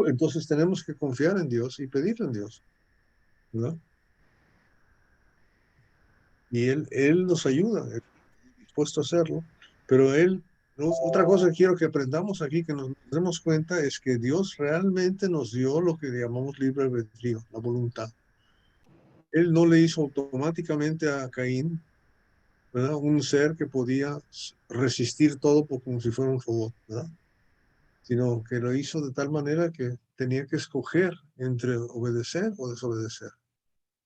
Entonces tenemos que confiar en Dios y pedirle en Dios, ¿verdad? Y Él nos ayuda, Él está dispuesto a hacerlo, pero otra cosa que quiero que aprendamos aquí, que nos demos cuenta, es que Dios realmente nos dio lo que llamamos libre albedrío, la voluntad. Él no le hizo automáticamente a Caín, ¿verdad?, un ser que podía resistir todo como si fuera un robot, ¿verdad?, sino que lo hizo de tal manera que tenía que escoger entre obedecer o desobedecer,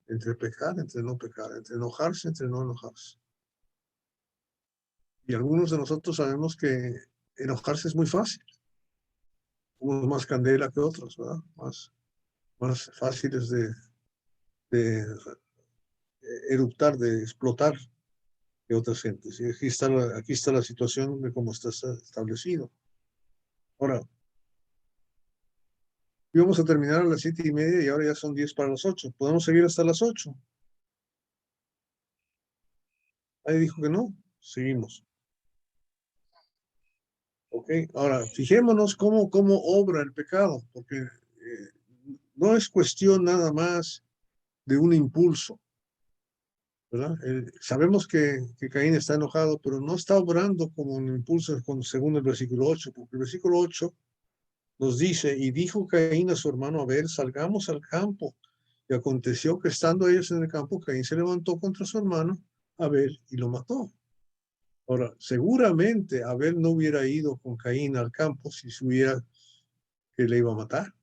entre pecar, entre no pecar, entre enojarse, entre no enojarse. Y algunos de nosotros sabemos que enojarse es muy fácil, unos más candela que otros, ¿verdad?, más fáciles de eruptar, de explotar que otras gentes. Y aquí está la situación de cómo está establecido. Ahora, íbamos a terminar a las 7:30 y ahora ya son 10 para las 8. ¿Podemos seguir hasta las 8? Ahí dijo que no. Seguimos. Ok, ahora fijémonos cómo obra el pecado, porque no es cuestión nada más de un impulso, ¿verdad? Sabemos que Caín está enojado, pero no está obrando como un impulso según el versículo 8, porque el versículo 8 nos dice, y dijo Caín a su hermano Abel, salgamos al campo. Y aconteció que estando ellos en el campo, Caín se levantó contra su hermano Abel y lo mató. Ahora, seguramente Abel no hubiera ido con Caín al campo si supiera que le iba a matar.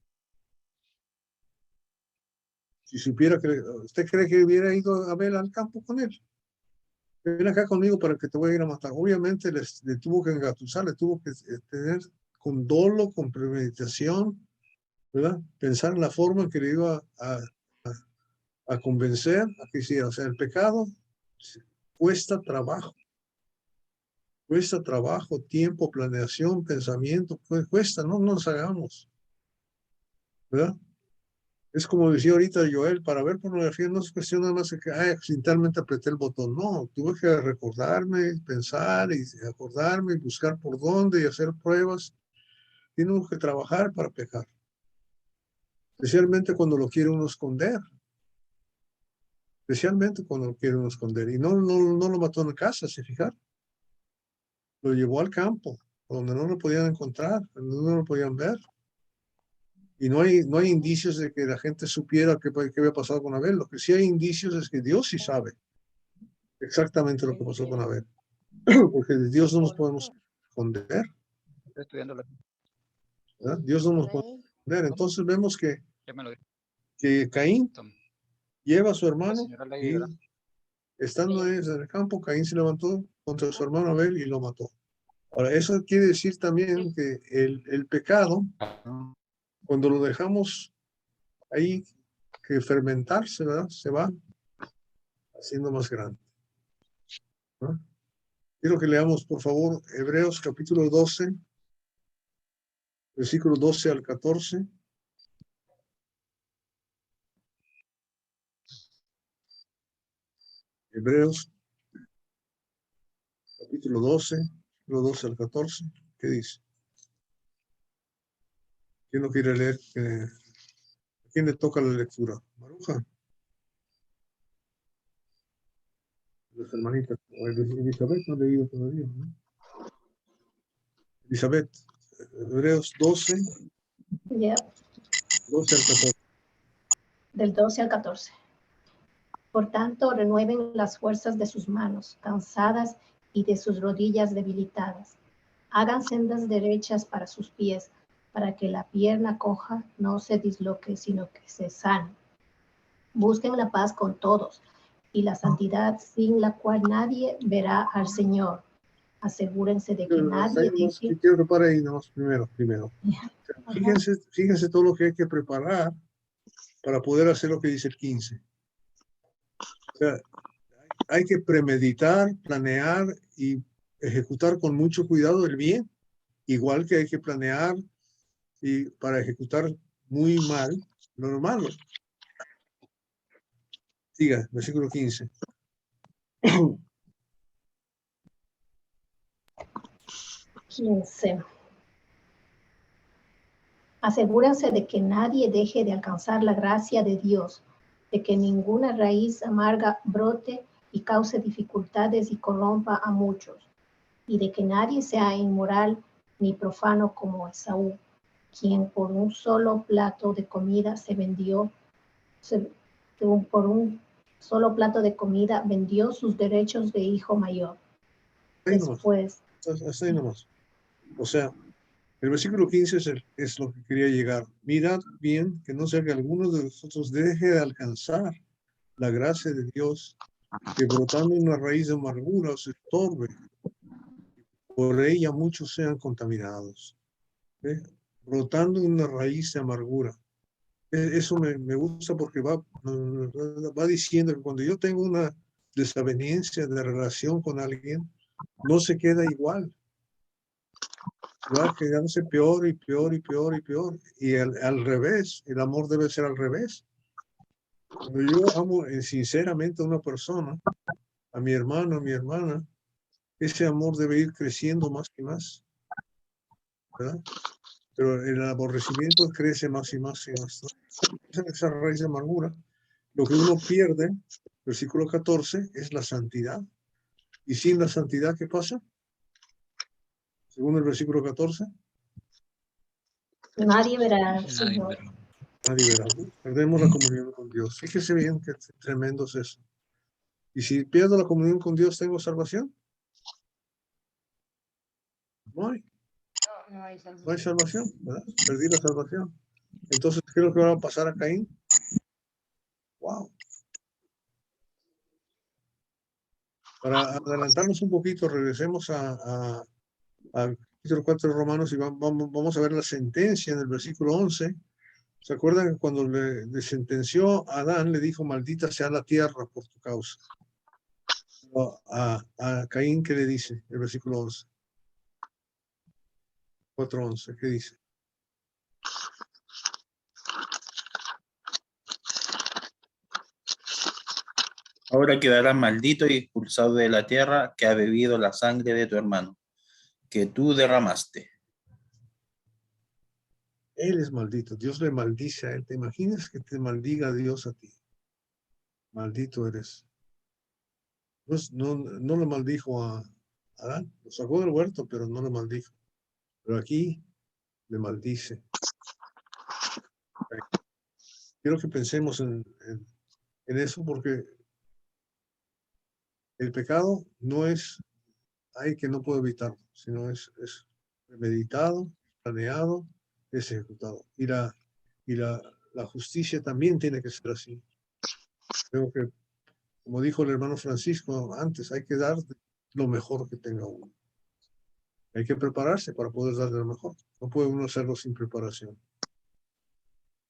Si supiera ¿usted cree que hubiera ido Abel al campo con él? Ven acá conmigo para que te voy a ir a matar. Obviamente le tuvo que engatusar, le tuvo que tener con dolo, con premeditación, ¿verdad? Pensar en la forma en que le iba a convencer a que hiciera. O sea, el pecado cuesta trabajo, tiempo, planeación, pensamiento, cuesta, no nos hagamos, ¿verdad? Es como decía ahorita Joel, para ver pornografía no es cuestión nada más de que accidentalmente apreté el botón, no, tuve que recordarme, pensar y acordarme y buscar por dónde y hacer pruebas. Tenemos que trabajar para pecar, especialmente cuando lo quiere uno esconder. Especialmente cuando lo quiere uno esconder. Y no lo mató en la casa, ¿se fijaron? Lo llevó al campo, donde no lo podían encontrar, donde no lo podían ver. Y no hay indicios de que la gente supiera qué había pasado con Abel. Lo que sí hay indicios es que Dios sí sabe exactamente lo que pasó con Abel. Porque de Dios no nos podemos esconder, Estoy estudiando ¿verdad? Dios no nos puede esconder. Entonces vemos que Caín lleva a su hermano y estando ellos en el campo, Caín se levantó contra su hermano Abel y lo mató. Ahora, eso quiere decir también que el pecado, cuando lo dejamos ahí que fermentarse, ¿verdad?, se va haciendo más grande, ¿no? Quiero que leamos, por favor, Hebreos capítulo 12, versículos 12 al 14. Hebreos capítulo 12, versículo 12 al 14. ¿Qué dice? ¿Quién no quiere leer? ¿A quién le toca la lectura? Maruja. Las hermanitas. Elizabeth no ha leído todavía, ¿no? Elizabeth, Hebreos 12, Ya, 12 al 14. del 12 al 14. Por tanto, renueven las fuerzas de sus manos, cansadas, y de sus rodillas debilitadas. Hagan sendas derechas para sus pies, para que la pierna coja no se disloque, sino que se sane. Busquen la paz con todos y la santidad sin la cual nadie verá al Señor. Asegúrense de que nadie deje... Quiero preparar ahí nomás primero. Fíjense todo lo que hay que preparar para poder hacer lo que dice el 15. O sea, hay que premeditar, planear y ejecutar con mucho cuidado el bien, igual que hay que planear y para ejecutar muy mal lo malo. Siga, versículo 15. Asegúrense de que nadie deje de alcanzar la gracia de Dios, de que ninguna raíz amarga brote y cause dificultades y corrompa a muchos, y de que nadie sea inmoral ni profano como Esaú, quien por un solo plato de comida vendió sus derechos de hijo mayor. Después. Hasta ahí nomás. O sea, el versículo 15 es lo que quería llegar. Mirad bien que no sea que alguno de nosotros deje de alcanzar la gracia de Dios, que brotando una raíz de amargura os estorbe. Por ella muchos sean contaminados. Brotando una raíz de amargura. Eso me gusta porque va diciendo que cuando yo tengo una desaveniencia de relación con alguien, no se queda igual. Va quedándose peor y peor y peor y peor. Y al revés, el amor debe ser al revés. Cuando yo amo sinceramente a una persona, a mi hermano, a mi hermana, ese amor debe ir creciendo más y más, ¿verdad? Pero el aborrecimiento crece más y más y más, ¿no? Esa raíz de amargura. Lo que uno pierde, versículo 14, es la santidad. Y sin la santidad, ¿qué pasa? Según el versículo 14. Nadie verá al Señor. Nadie verá. Perdemos la comunión con Dios. Fíjese bien qué tremendo es eso. Y si pierdo la comunión con Dios, ¿tengo salvación? No hay. No hay salvación, ¿verdad? Perdí la salvación. Entonces, ¿qué es lo que va a pasar a Caín? Wow. Para adelantarnos un poquito, regresemos al capítulo 4 de Romanos y vamos a ver la sentencia en el versículo 11. ¿Se acuerdan que cuando le sentenció a Adán, le dijo, maldita sea la tierra por tu causa? A Caín, ¿qué le dice? El versículo 11. 4:11, ¿qué dice? Ahora quedarás maldito y expulsado de la tierra, que ha bebido la sangre de tu hermano, que tú derramaste. Él es maldito, Dios le maldice a él. ¿Te imaginas que te maldiga Dios a ti? Maldito eres. Pues no le maldijo a Adán, lo sacó del huerto, pero no le maldijo. Pero aquí le maldice. Quiero que pensemos en eso, porque el pecado no es, hay que no puedo evitarlo, sino es meditado, planeado, es ejecutado. Y la justicia también tiene que ser así. Creo que, como dijo el hermano Francisco antes, hay que dar lo mejor que tenga uno. Hay que prepararse para poder darle lo mejor. No puede uno hacerlo sin preparación,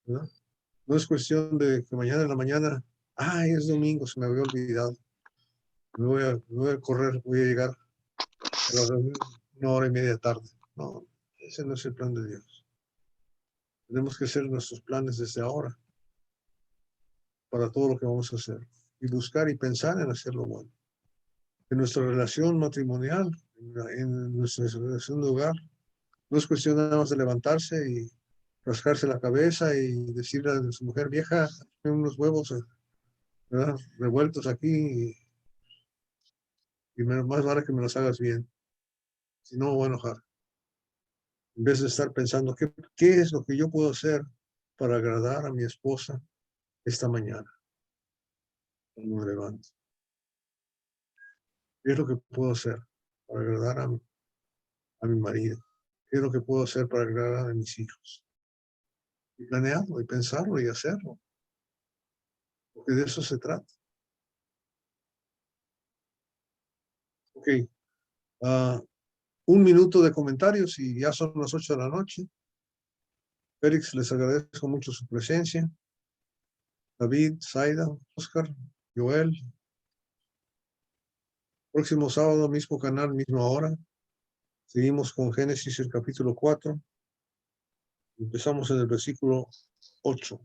¿verdad? No es cuestión de que mañana en la mañana, es domingo, se me había olvidado. Me voy a correr, voy a llegar a la reunión 1 hora y media tarde. No, ese no es el plan de Dios. Tenemos que hacer nuestros planes desde ahora para todo lo que vamos a hacer y buscar y pensar en hacer lo bueno. En nuestra relación matrimonial, en nuestra relación de hogar, no es cuestión nada más de levantarse y rascarse la cabeza y decirle a su mujer, vieja, hay unos huevos, ¿verdad?, revueltos aquí y más vale que me los hagas bien. Si no, me voy a enojar. En vez de estar pensando, ¿qué es lo que yo puedo hacer para agradar a mi esposa esta mañana? me levanto. ¿Qué es lo que puedo hacer para agradar a mi marido? ¿Qué es lo que puedo hacer para agradar a mis hijos? Y planearlo, y pensarlo, y hacerlo. Porque de eso se trata. Ok. 1 minuto de comentarios y ya son las 8 de la noche. Félix, les agradezco mucho su presencia. David, Zaida, Oscar, Joel. Próximo sábado, mismo canal, misma hora. Seguimos con Génesis, el capítulo 4. Empezamos en el versículo 8.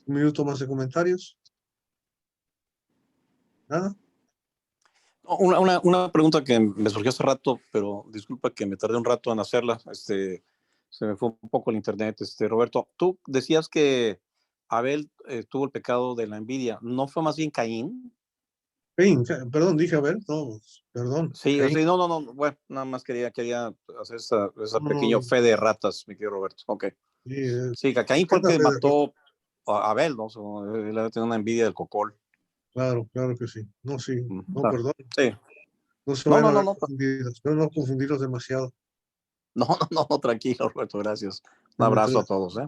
Un minuto más de comentarios. ¿Nada? Una pregunta que me surgió hace rato, pero disculpa que me tardé un rato en hacerla. Se me fue un poco el internet. Roberto, tú decías que Abel tuvo el pecado de la envidia. ¿No fue más bien Caín? Caín, perdón, dije Abel, no, perdón. Sí, Caín. sí, no, bueno, nada más quería hacer esa No, pequeña fe de ratas, mi querido Roberto. Ok. Sí, que Caín fue el que mató a Abel, ¿no? Él tenía una envidia del cocol. Claro, claro que sí. No, sí, no, perdón. Sí. No se van a ver No. confundidos, espero no confundirlos demasiado. No, tranquilo, Roberto, gracias. Un abrazo a todos, ¿eh?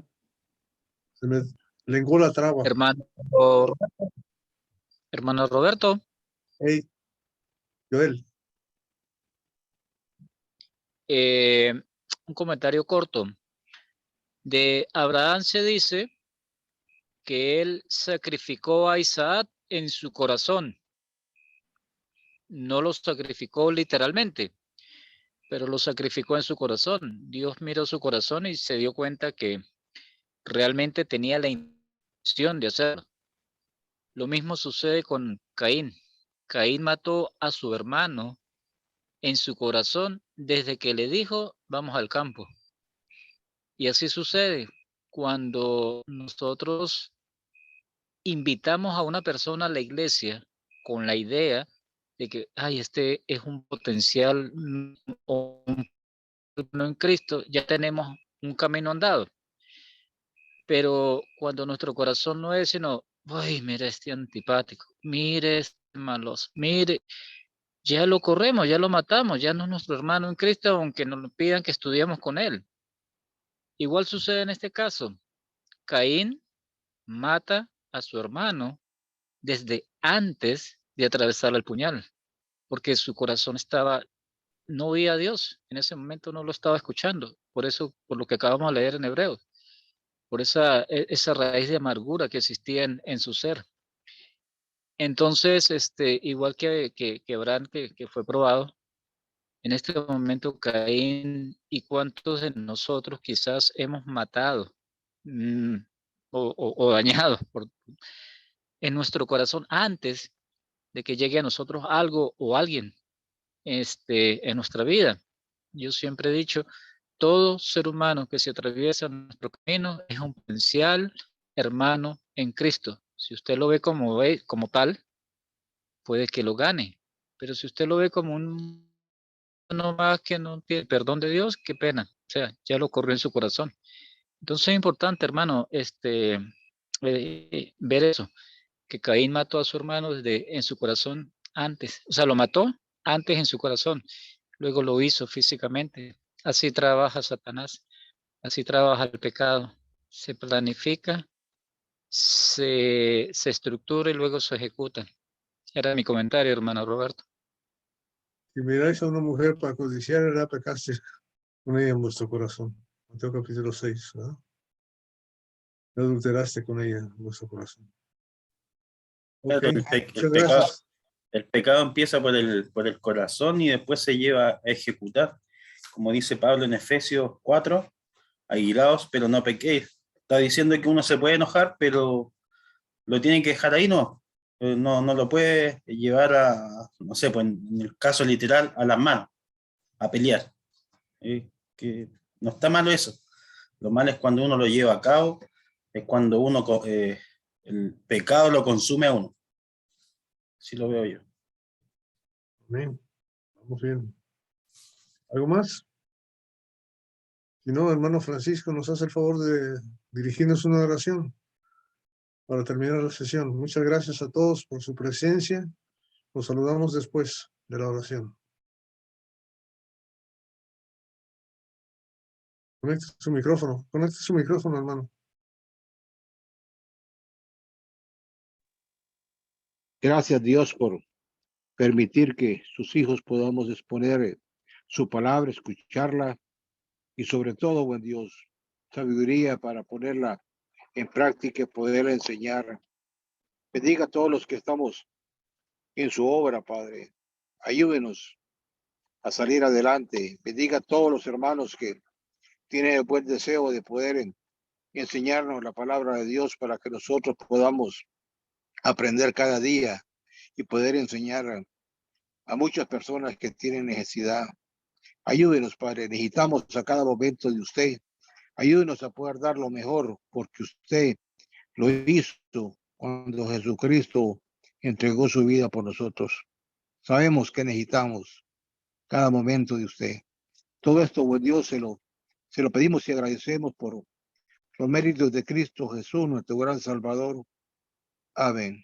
Se me lenguó la traba. Hermano Roberto. Hey, Joel. Un comentario corto. De Abraham se dice que él sacrificó a Isaac en su corazón. No lo sacrificó literalmente, pero lo sacrificó en su corazón. Dios miró su corazón y se dio cuenta que realmente tenía la intención de hacerlo. Lo mismo sucede con Caín. Caín mató a su hermano en su corazón desde que le dijo, vamos al campo. Y así sucede cuando nosotros invitamos a una persona a la iglesia con la idea de que, este es un potencial o en Cristo, ya tenemos un camino andado. Pero cuando nuestro corazón no es, sino, mire este antipático, mire este malos, mire, ya lo corremos, ya lo matamos, ya no es nuestro hermano en Cristo, aunque nos pidan que estudiemos con él. Igual sucede en este caso. Caín mata a su hermano desde antes de atravesar el puñal, porque su corazón no oía a Dios, en ese momento no lo estaba escuchando, por eso, por lo que acabamos de leer en Hebreos, por esa raíz de amargura que existía en su ser. Entonces, igual que Abraham, que fue probado, en este momento Caín y cuántos de nosotros quizás hemos matado o dañado en nuestro corazón antes de que llegue a nosotros algo o alguien en nuestra vida. Yo siempre he dicho, todo ser humano que se atraviesa en nuestro camino es un potencial hermano en Cristo. Si usted lo ve como tal, puede que lo gane. Pero si usted lo ve como un no más que no tiene perdón de Dios, qué pena. O sea, ya lo corrió en su corazón. Entonces es importante, hermano, ver eso, que Caín mató a su hermano en su corazón antes. O sea, lo mató antes en su corazón. Luego lo hizo físicamente. Así trabaja Satanás. Así trabaja el pecado. Se planifica, se estructura y luego se ejecuta. Era mi comentario, hermano Roberto. Si miráis a una mujer para codiciar, era pecaste con ella en vuestro corazón. Mateo capítulo 6, ¿verdad? Adulteraste con ella en vuestro corazón. Claro, Okay. el pecado empieza por el corazón y después se lleva a ejecutar. Como dice Pablo en Efesios 4, airaos, pero no pequéis. Está diciendo que uno se puede enojar, pero lo tiene que dejar ahí, no lo puede llevar a, no sé, pues en el caso literal, a las manos, a pelear. Que no está malo eso. Lo malo es cuando uno lo lleva a cabo, es cuando el pecado lo consume a uno. Así lo veo yo. Amén. Vamos bien. ¿Algo más? Si no, hermano Francisco, nos hace el favor de dirigirnos una oración para terminar la sesión. Muchas gracias a todos por su presencia. Los saludamos después de la oración. Conecte su micrófono, hermano. Gracias, Dios, por permitir que sus hijos podamos exponer su palabra, escucharla y sobre todo, buen Dios, sabiduría para ponerla en práctica y poderla enseñar. Bendiga a todos los que estamos en su obra, Padre. Ayúdenos a salir adelante. Bendiga a todos los hermanos que tienen el buen deseo de poder enseñarnos la palabra de Dios para que nosotros podamos aprender cada día y poder enseñar a muchas personas que tienen necesidad. Ayúdenos, Padre. Necesitamos a cada momento de usted. Ayúdenos a poder dar lo mejor, porque usted lo hizo cuando Jesucristo entregó su vida por nosotros. Sabemos que necesitamos cada momento de usted. Todo esto, buen Dios, se lo pedimos y agradecemos por los méritos de Cristo Jesús, nuestro gran Salvador. Amén.